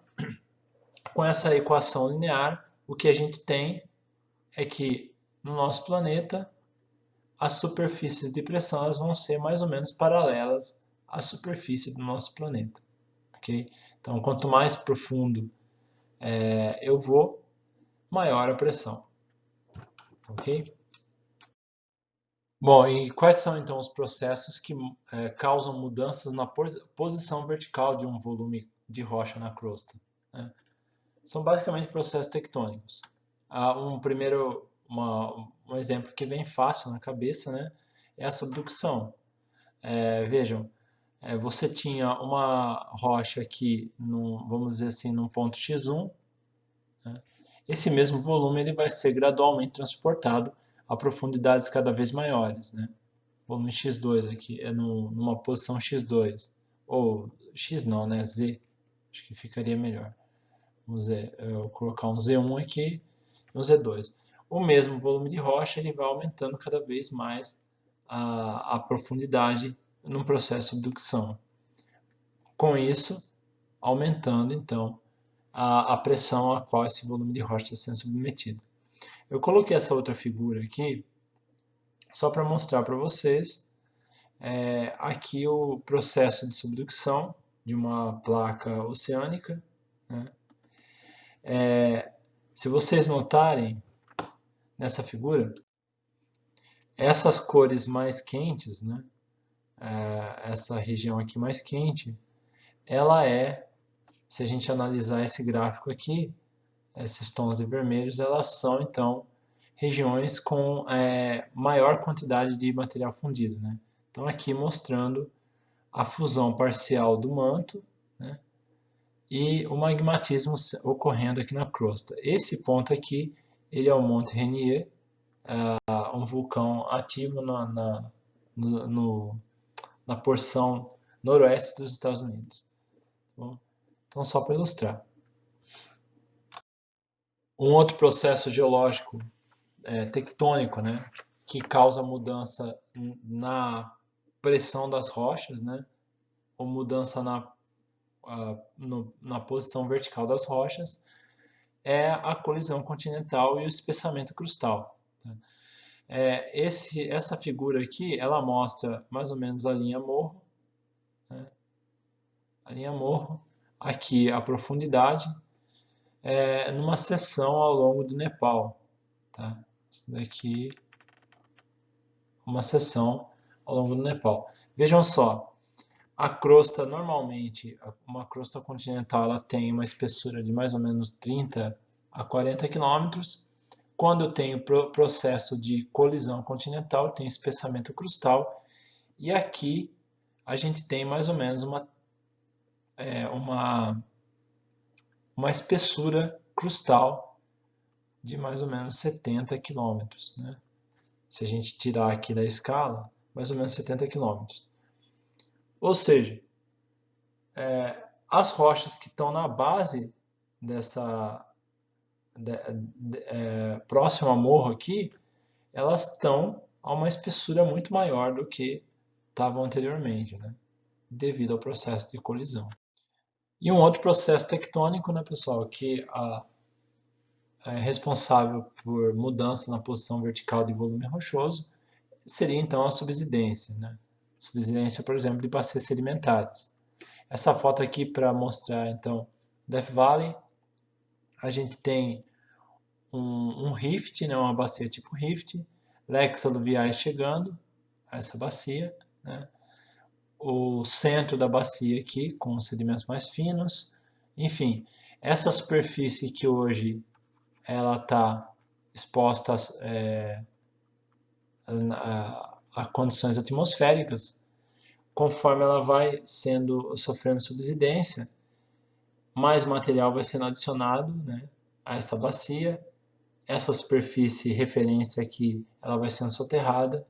A: com essa equação linear, o que a gente tem é que no nosso planeta as superfícies de pressão elas vão ser mais ou menos paralelas à superfície do nosso planeta. Okay? Então, quanto mais profundo eu vou, maior a pressão. Ok? Bom, e quais são então os processos que causam mudanças na posição vertical de um volume de rocha na crosta? Né? São basicamente processos tectônicos. Um exemplo que vem fácil na cabeça, né, é a subducção. Vejam, você tinha uma rocha aqui, vamos dizer assim, num ponto x1, né? Esse mesmo volume ele vai ser gradualmente transportado a profundidades cada vez maiores, né? Volume x2 aqui é numa posição x2, ou x não, né? Z, acho que ficaria melhor. Vamos dizer, eu vou colocar um Z1 aqui e um Z2. O mesmo volume de rocha ele vai aumentando cada vez mais a profundidade no processo de subducção. Com isso, aumentando então a pressão a qual esse volume de rocha está sendo submetido. Eu coloquei essa outra figura aqui só para mostrar para vocês aqui o processo de subducção de uma placa oceânica, né? Se vocês notarem nessa figura, essas cores mais quentes, né? Essa região aqui mais quente, ela se a gente analisar esse gráfico aqui, esses tons de vermelhos, elas são então regiões com maior quantidade de material fundido, né? Então aqui mostrando a fusão parcial do manto, né? E o magmatismo ocorrendo aqui na crosta. Esse ponto aqui, ele é o Monte Rainier, um vulcão ativo na porção noroeste dos Estados Unidos. Tá bom? Então, só para ilustrar. Um outro processo geológico tectônico, né, que causa mudança na pressão das rochas, né, ou mudança na posição vertical das rochas, é a colisão continental e o espessamento crustal. Tá? Essa figura aqui, ela mostra mais ou menos a linha morro, né? A linha morro, aqui a profundidade, numa seção ao longo do Nepal. Tá? Isso daqui, uma seção ao longo do Nepal. Vejam só, a crosta normalmente, uma crosta continental, ela tem uma espessura de mais ou menos 30 a 40 quilômetros. Quando eu tenho processo de colisão continental, tem espessamento crustal. E aqui a gente tem mais ou menos uma espessura crustal de mais ou menos 70 quilômetros, né? Se a gente tirar aqui da escala, mais ou menos 70 quilômetros. Ou seja, as rochas que estão na base dessa próximo ao morro aqui, elas estão a uma espessura muito maior do que estavam anteriormente, né? Devido ao processo de colisão. E um outro processo tectônico, né, pessoal, que é responsável por mudança na posição vertical de volume rochoso, seria então a subsidência, né? Subsidência, por exemplo, de bacias sedimentares. Essa foto aqui para mostrar então Death Valley, a gente tem um rift, né, uma bacia tipo rift, leques aluviais chegando a essa bacia, né? O centro da bacia aqui com sedimentos mais finos, enfim, essa superfície que hoje ela está exposta a condições atmosféricas, conforme ela vai sofrendo subsidência, mais material vai sendo adicionado, né, a essa bacia, essa superfície referência aqui ela vai sendo soterrada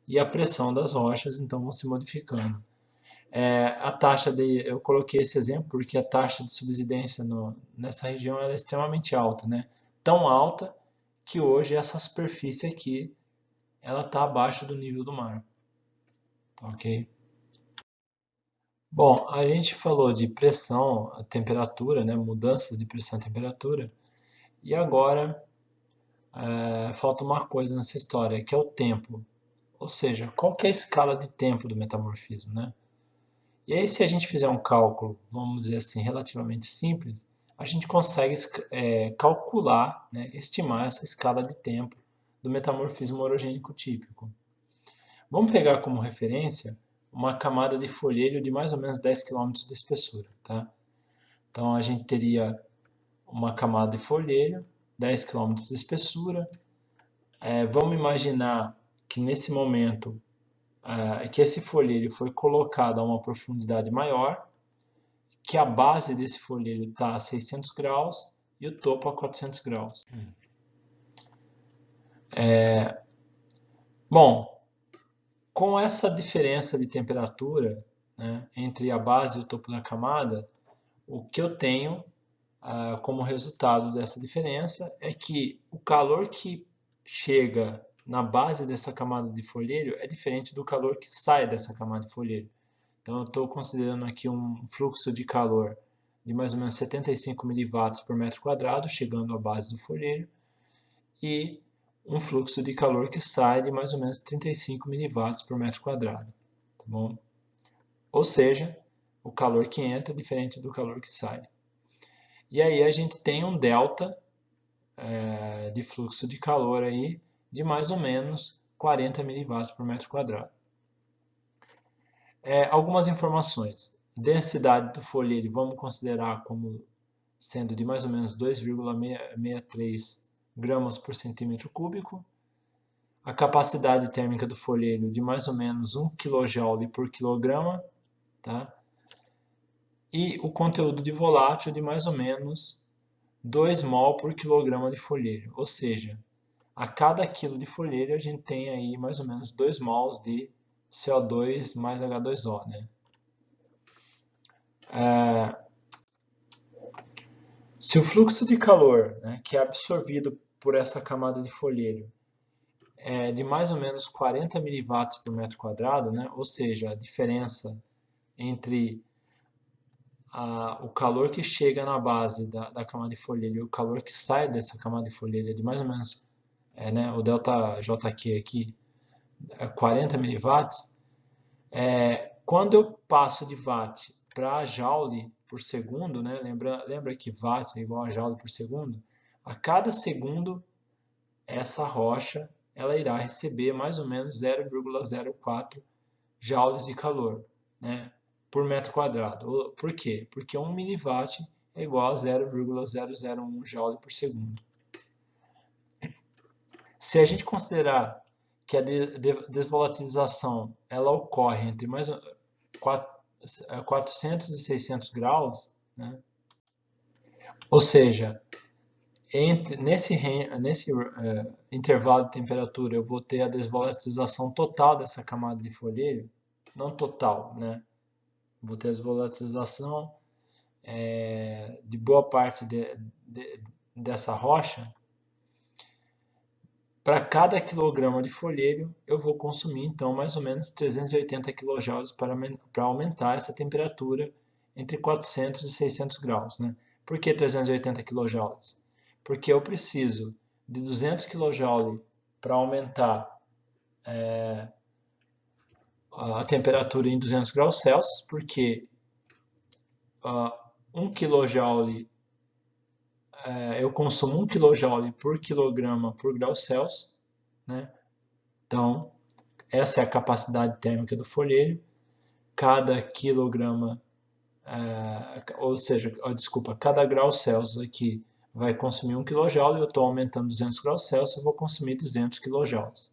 A: e a pressão das rochas então vão se modificando. Eu coloquei esse exemplo porque a taxa de subsidência nessa região é extremamente alta, né? Tão alta que hoje essa superfície aqui ela está abaixo do nível do mar, tá ok? Bom, a gente falou de pressão, temperatura, né? Mudanças de pressão e temperatura, e agora falta uma coisa nessa história, que é o tempo. Ou seja, qual que é a escala de tempo do metamorfismo, né? E aí, se a gente fizer um cálculo, vamos dizer assim, relativamente simples, a gente consegue calcular, né, estimar essa escala de tempo do metamorfismo orogênico típico. Vamos pegar como referência uma camada de folhelho de mais ou menos 10 km de espessura. Tá? Então, a gente teria uma camada de folhelho, 10 km de espessura. Vamos imaginar que nesse momento que esse folheiro foi colocado a uma profundidade maior, que a base desse folheiro está a 600 graus e o topo a 400 graus. Bom, com essa diferença de temperatura, né, entre a base e o topo da camada, o que eu tenho como resultado dessa diferença é que o calor que chega na base dessa camada de folheiro é diferente do calor que sai dessa camada de folheiro. Então eu estou considerando aqui um fluxo de calor de mais ou menos 75 miliwatts por metro quadrado chegando à base do folheiro e um fluxo de calor que sai de mais ou menos 35 miliwatts por metro quadrado. Tá bom? Ou seja, o calor que entra é diferente do calor que sai. E aí a gente tem um delta de fluxo de calor aí de mais ou menos 40 miliwatts por metro quadrado. Algumas informações. Densidade do folheiro vamos considerar como sendo de mais ou menos 2,63 gramas por centímetro cúbico. A capacidade térmica do folheiro de mais ou menos 1 kJ por quilograma. Tá? E o conteúdo de volátil de mais ou menos 2 mol por quilograma de folheiro. Ou seja, a cada quilo de folheiro a gente tem aí mais ou menos 2 mols de CO2 mais H2O. Né? Se o fluxo de calor, né, que é absorvido por essa camada de folheiro é de mais ou menos 40 miliwatts por metro quadrado, né, ou seja, a diferença entre o calor que chega na base da camada de folheiro e o calor que sai dessa camada de folheiro é de mais ou menos, né, o ΔJQ aqui, 40 miliwatts, quando eu passo de watt para joule por segundo, né, lembra que watt é igual a joule por segundo, a cada segundo essa rocha ela irá receber mais ou menos 0,04 joules de calor, né, por metro quadrado. Por quê? Porque 1 miliwatt é igual a 0,001 joule por segundo. Se a gente considerar que a desvolatilização ela ocorre entre mais 400 e 600 graus, né, ou seja, nesse intervalo de temperatura eu vou ter a desvolatilização total dessa camada de folheiro, não total, né? Vou ter a desvolatilização de boa parte dessa rocha. Para cada quilograma de folheiro eu vou consumir então mais ou menos 380 kJ para aumentar essa temperatura entre 400 e 600 graus. Né? Por que 380 kJ? Porque eu preciso de 200 kJ para aumentar a temperatura em 200 graus Celsius, porque 1 kJ, eu consumo 1 kJ por quilograma por grau Celsius. Né? Então, essa é a capacidade térmica do folheiro. Cada quilograma, ou seja, desculpa, cada grau Celsius aqui vai consumir 1 kJ, eu estou aumentando 200 graus Celsius, eu vou consumir 200 kJ.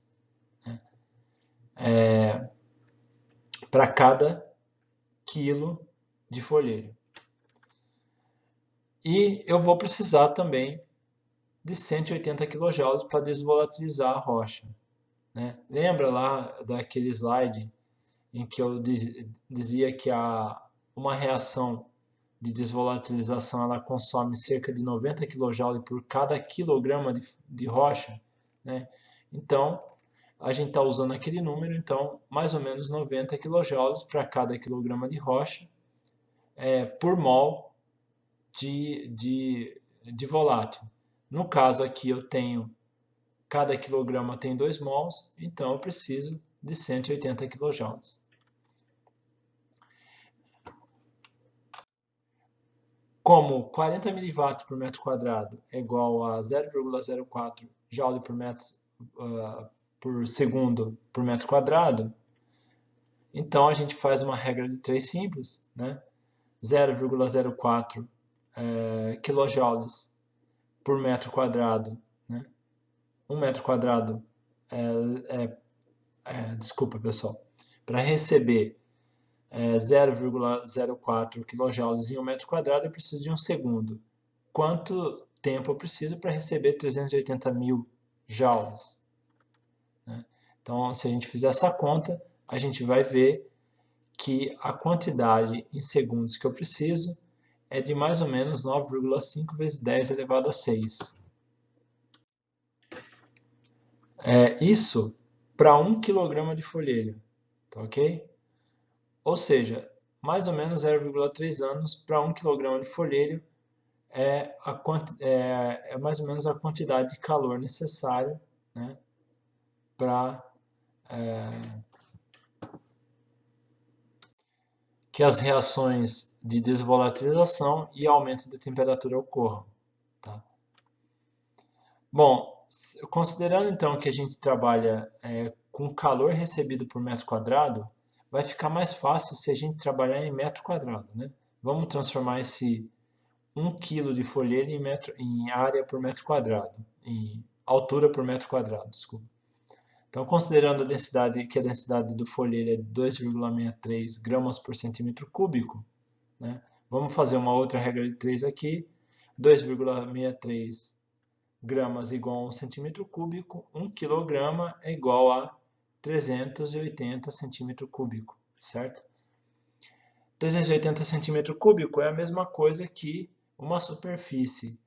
A: Né? Para cada quilo de folheiro. E eu vou precisar também de 180 kJ para desvolatilizar a rocha. Né? Lembra lá daquele slide em que eu dizia que uma reação de desvolatilização ela consome cerca de 90 kJ por cada quilograma de rocha? Né? Então, a gente está usando aquele número, então mais ou menos 90 kJ para cada quilograma de rocha por mol de volátil. No caso aqui eu tenho, cada quilograma tem 2 mols, então eu preciso de 180 kJ. Como 40 miliwatts por metro quadrado é igual a 0,04 joule por segundo por metro quadrado, então a gente faz uma regra de 3 simples, né? 0,04 quilojoules por metro quadrado, né? 1 metro quadrado desculpa pessoal, Para receber 0,04 kJ em 1 metro quadrado, eu preciso de 1 segundo. Quanto tempo eu preciso para receber 380 mil joules? Né? Então, se a gente fizer essa conta, a gente vai ver que a quantidade em segundos que eu preciso é de mais ou menos 9,5 vezes 10 elevado a 6. Isso para 1 kg de folhelho, tá ok? Ou seja, mais ou menos 0,3 anos para 1 kg de folhelho é mais ou menos a quantidade de calor necessária, né, para que as reações de desvolatilização e aumento da temperatura ocorram. Tá? Bom, considerando então que a gente trabalha com calor recebido por metro quadrado, vai ficar mais fácil se a gente trabalhar em metro quadrado. Né? Vamos transformar esse 1 kg de folhelho em área por metro quadrado, em altura por metro quadrado, desculpa. Então, considerando que a densidade do folhelho é 2,63 gramas por centímetro cúbico, né? Vamos fazer uma outra regra de 3 aqui. 2,63 gramas igual a 1 centímetro cúbico. 1 quilograma é igual a 380 centímetro cúbico, certo? 380 centímetro cúbico é a mesma coisa que uma superfície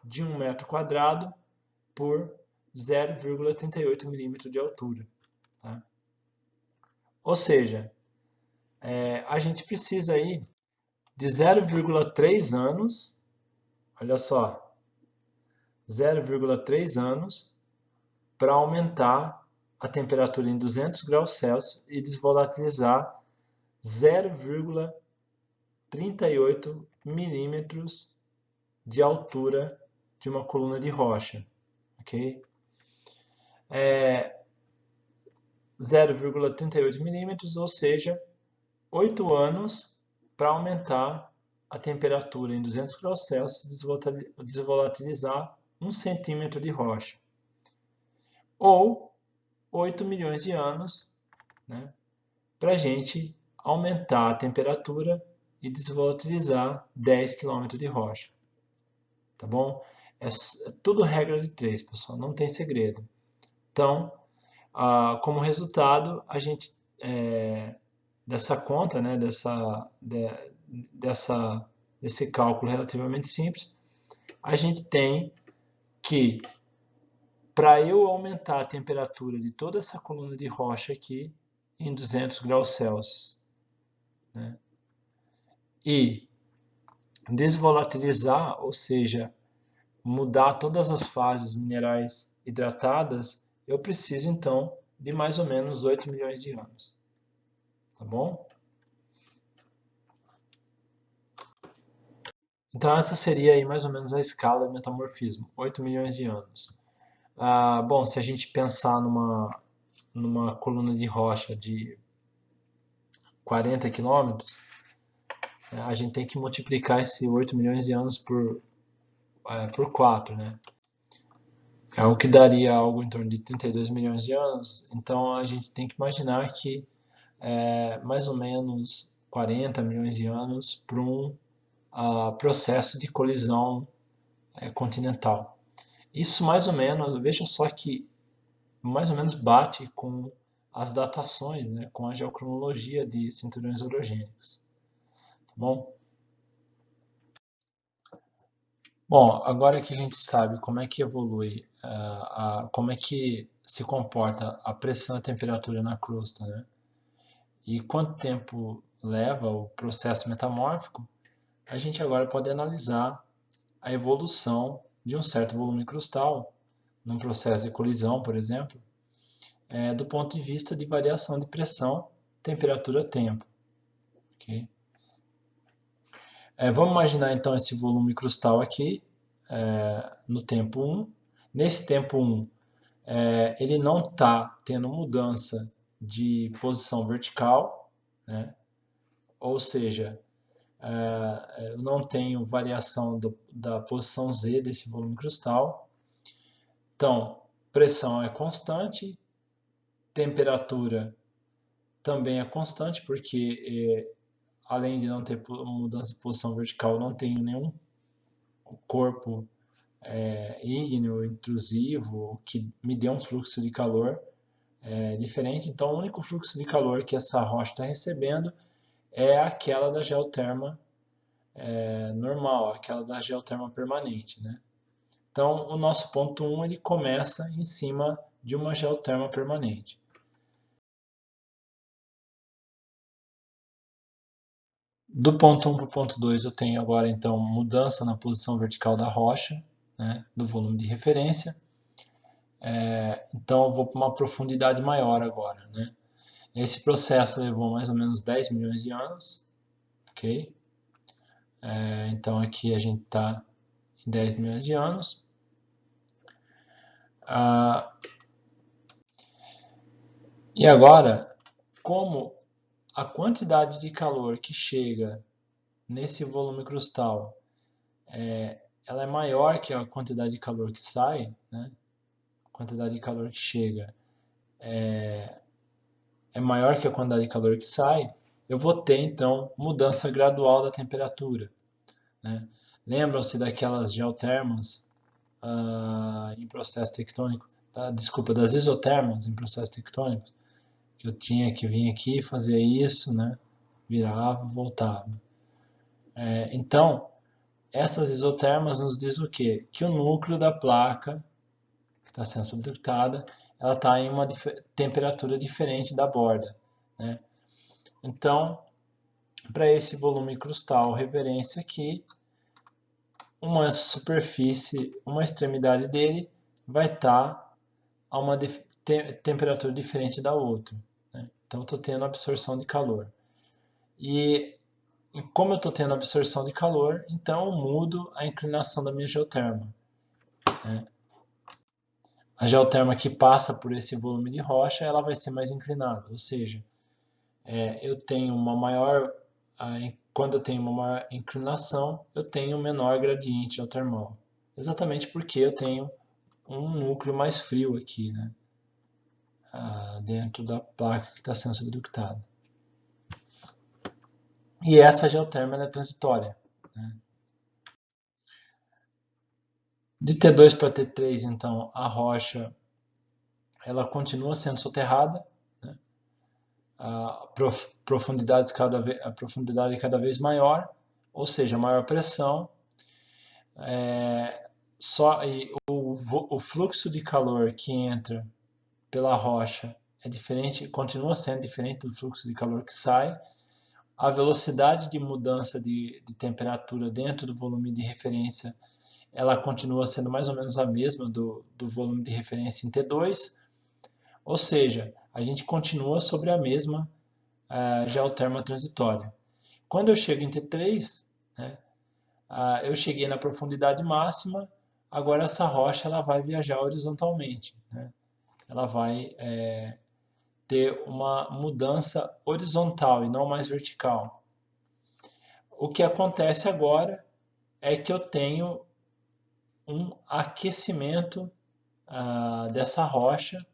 A: de 1 metro quadrado por 0,38 milímetros de altura. Tá? Ou seja, a gente precisa aí de 0,3 anos, olha só, 0,3 anos para aumentar a temperatura em 200 graus Celsius e desvolatilizar 0,38 milímetros de altura de uma coluna de rocha. Ok? 0,38 milímetros, ou seja, 8 anos para aumentar a temperatura em 200 graus Celsius e desvolatilizar 1 centímetro de rocha. Ou 8 milhões de anos, né, para a gente aumentar a temperatura e desvolatilizar 10 km de rocha. Tá bom? É tudo regra de 3, pessoal, não tem segredo. Então, como resultado, a gente dessa conta, né, desse cálculo relativamente simples, a gente tem que, para eu aumentar a temperatura de toda essa coluna de rocha aqui em 200 graus Celsius, né, e desvolatilizar, ou seja, mudar todas as fases minerais hidratadas, eu preciso então de mais ou menos 8 milhões de anos. Tá bom? Então essa seria aí mais ou menos a escala de metamorfismo, 8 milhões de anos. Bom, se a gente pensar numa coluna de rocha de 40 quilômetros, a gente tem que multiplicar esse 8 milhões de anos por 4, né? É o que daria algo em torno de 32 milhões de anos. Então a gente tem que imaginar que mais ou menos 40 milhões de anos para um processo de colisão continental. Isso mais ou menos, veja só que mais ou menos bate com as datações, né, com a geocronologia de cinturões orogênicos. Tá bom? Bom, agora que a gente sabe como é que evolui, como é que se comporta a pressão e a temperatura na crosta, né, e quanto tempo leva o processo metamórfico, a gente agora pode analisar a evolução de um certo volume crustal, num processo de colisão, por exemplo, do ponto de vista de variação de pressão, temperatura, tempo. Okay? Vamos imaginar então esse volume crustal aqui, no tempo 1. Nesse tempo 1, ele não está tendo mudança de posição vertical, né? Ou seja, eu não tenho variação da posição Z desse volume crustal. Então, pressão é constante, temperatura também é constante, porque além de não ter mudança de posição vertical, eu não tenho nenhum corpo ígneo, intrusivo, que me dê um fluxo de calor diferente. Então, o único fluxo de calor que essa rocha está recebendo é aquela da geoterma normal, aquela da geoterma permanente, né? Então, o nosso ponto 1 ele começa em cima de uma geoterma permanente. Do ponto 1 para o ponto 2 eu tenho agora então mudança na posição vertical da rocha, né, do volume de referência. Então eu vou para uma profundidade maior agora, né? Esse processo levou mais ou menos 10 milhões de anos, ok? Então aqui a gente está em 10 milhões de anos. E agora, como a quantidade de calor que chega nesse volume crustal ela é maior que a quantidade de calor que sai, né? A quantidade de calor que chega é maior que a quantidade de calor que sai, eu vou ter então mudança gradual da temperatura, né? Lembram-se daquelas geotermas em processo tectônico, desculpa, das isotermas em processo tectônico, que eu tinha que vir aqui fazer isso, né? Virava, voltava. Então, essas isotermas nos diz o quê? Que o núcleo da placa que está sendo subductada, ela está em uma temperatura diferente da borda, né? Então, para esse volume crustal referência aqui, uma superfície, uma extremidade dele vai estar a uma temperatura diferente da outra, né? Então, estou tendo absorção de calor. E como eu estou tendo absorção de calor, então eu mudo a inclinação da minha geoterma, né? A geoterma que passa por esse volume de rocha, ela vai ser mais inclinada, ou seja, eu tenho uma maior, quando eu tenho uma maior inclinação, eu tenho um menor gradiente geotermal. Exatamente porque eu tenho um núcleo mais frio aqui, né? Dentro da placa que está sendo subductada. E essa geoterma é transitória, né? De T2 para T3, então, a rocha ela continua sendo soterrada, né? A profundidade cada vez maior, ou seja, maior pressão, o fluxo de calor que entra pela rocha é diferente, continua sendo diferente do fluxo de calor que sai. A velocidade de mudança de temperatura dentro do volume de referência ela continua sendo mais ou menos a mesma do volume de referência em T2, ou seja, a gente continua sobre a mesma geoterma transitória. Quando eu chego em T3, né, eu cheguei na profundidade máxima, agora essa rocha ela vai viajar horizontalmente, né? Ela vai ter uma mudança horizontal e não mais vertical. O que acontece agora é que eu tenho um aquecimento dessa rocha,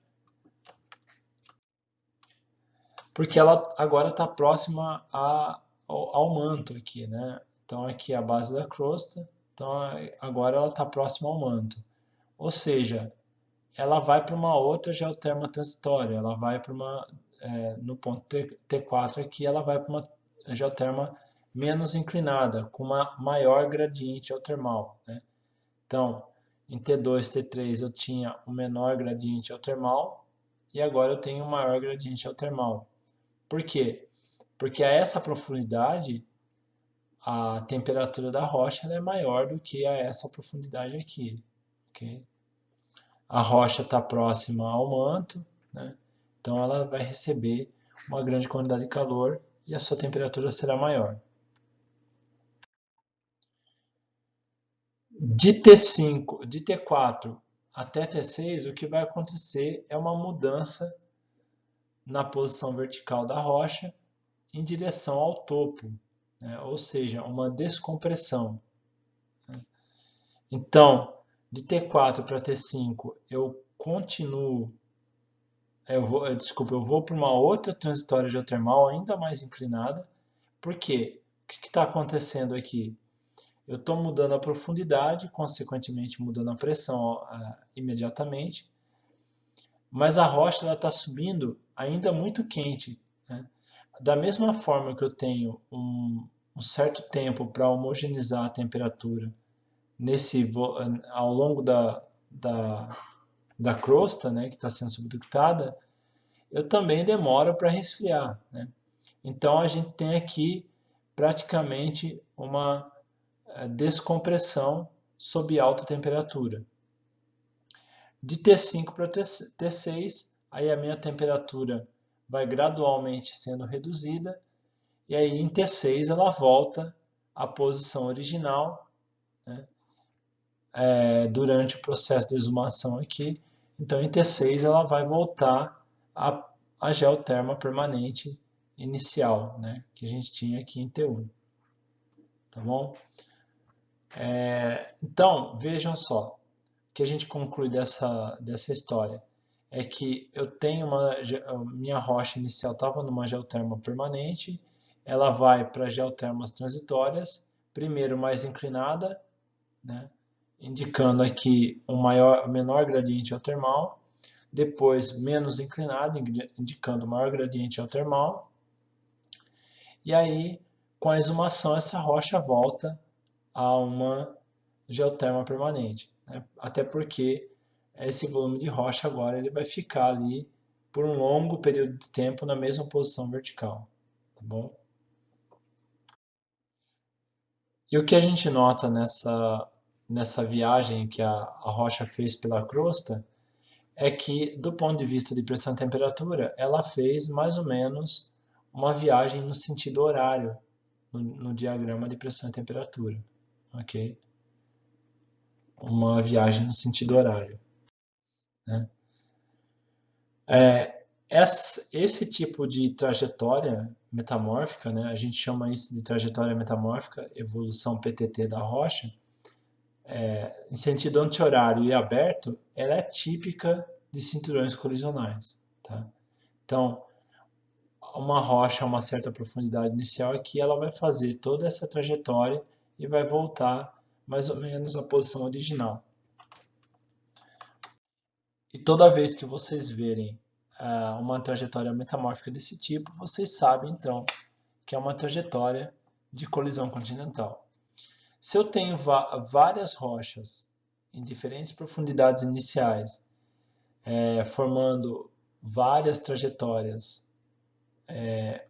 A: porque ela agora está próxima ao manto aqui, né? Então aqui é a base da crosta, então agora ela está próxima ao manto. Ou seja, ela vai para uma outra geoterma transitória, ela vai para uma, no ponto T4 aqui, ela vai para uma geoterma menos inclinada, com uma maior gradiente geotermal, né? Então, em T2, T3 eu tinha um menor gradiente geotermal e agora eu tenho um maior gradiente geotermal. Por quê? Porque a essa profundidade a temperatura da rocha é maior do que a essa profundidade aqui, ok? A rocha está próxima ao manto, né? Então ela vai receber uma grande quantidade de calor e a sua temperatura será maior. De T5, de T4 até T6, o que vai acontecer é uma mudança na posição vertical da rocha em direção ao topo, né? Ou seja, uma descompressão. Então, de T4 para T5, eu continuo desculpa, eu vou para uma outra transitória geotermal ainda mais inclinada. Por quê? O que está acontecendo aqui? Eu estou mudando a profundidade, consequentemente mudando a pressão imediatamente, mas a rocha está subindo ainda muito quente, né? Da mesma forma que eu tenho um certo tempo para homogeneizar a temperatura ao longo da crosta, né, que está sendo subductada, eu também demoro para resfriar, né? Então a gente tem aqui praticamente uma descompressão sob alta temperatura. De T5 para T6, aí a minha temperatura vai gradualmente sendo reduzida, e aí em T6 ela volta à posição original, né, durante o processo de exumação aqui. Então em T6 ela vai voltar à geoterma permanente inicial, né, que a gente tinha aqui em T1. Tá bom? Então, vejam só, o que a gente conclui dessa história é que eu tenho minha rocha inicial estava numa geoterma permanente, ela vai para geotermas transitórias, primeiro mais inclinada, né, indicando aqui menor gradiente geotermal, depois menos inclinada, indicando maior gradiente geotermal, e aí com a exumação essa rocha volta a uma geoterma permanente, né? Até porque esse volume de rocha agora ele vai ficar ali por um longo período de tempo na mesma posição vertical, tá bom? E o que a gente nota nessa viagem que a rocha fez pela crosta é que, do ponto de vista de pressão e temperatura, ela fez mais ou menos uma viagem no sentido horário no diagrama de pressão e temperatura, ok? Uma viagem no sentido horário, né? Esse tipo de trajetória metamórfica, né, a gente chama isso de trajetória metamórfica, evolução PTT da rocha, em sentido anti-horário e aberto, ela é típica de cinturões colisionais. Tá? Então, uma rocha a uma certa profundidade inicial aqui, ela vai fazer toda essa trajetória e vai voltar mais ou menos à posição original. E toda vez que vocês verem uma trajetória metamórfica desse tipo, vocês sabem então que é uma trajetória de colisão continental. Se eu tenho várias rochas em diferentes profundidades iniciais, formando várias trajetórias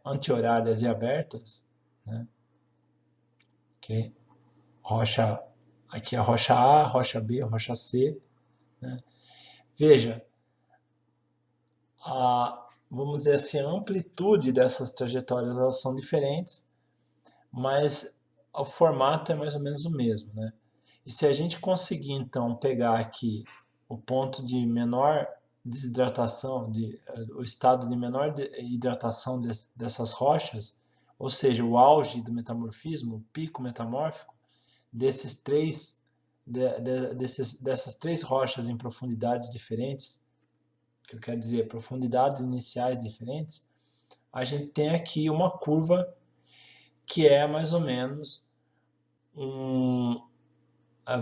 A: anti-horárias e abertas, né? Okay? Aqui a rocha A, a rocha B, a rocha C, né? Veja, vamos dizer assim, a amplitude dessas trajetórias elas são diferentes, mas o formato é mais ou menos o mesmo, né? E se a gente conseguir então pegar aqui o ponto de menor desidratação, o estado de menor hidratação dessas rochas, ou seja, o auge do metamorfismo, o pico metamórfico dessas três rochas em profundidades diferentes, que eu quero dizer, profundidades iniciais diferentes, a gente tem aqui uma curva que é mais ou menos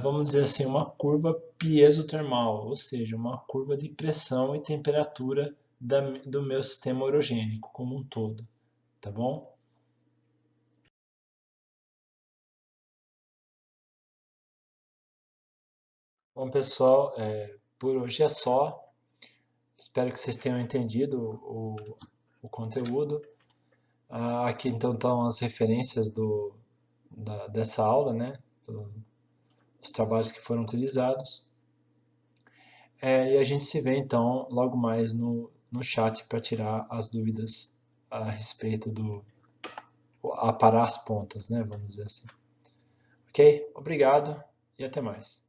A: vamos dizer assim, uma curva piezotermal, ou seja, uma curva de pressão e temperatura do meu sistema orogênico como um todo, tá bom? Bom, pessoal, por hoje é só. Espero que vocês tenham entendido o conteúdo. Aqui então estão as referências dessa aula, né? Os trabalhos que foram utilizados. E a gente se vê então logo mais no chat para tirar as dúvidas a respeito aparar as pontas, né? Vamos dizer assim. Ok? Obrigado e até mais.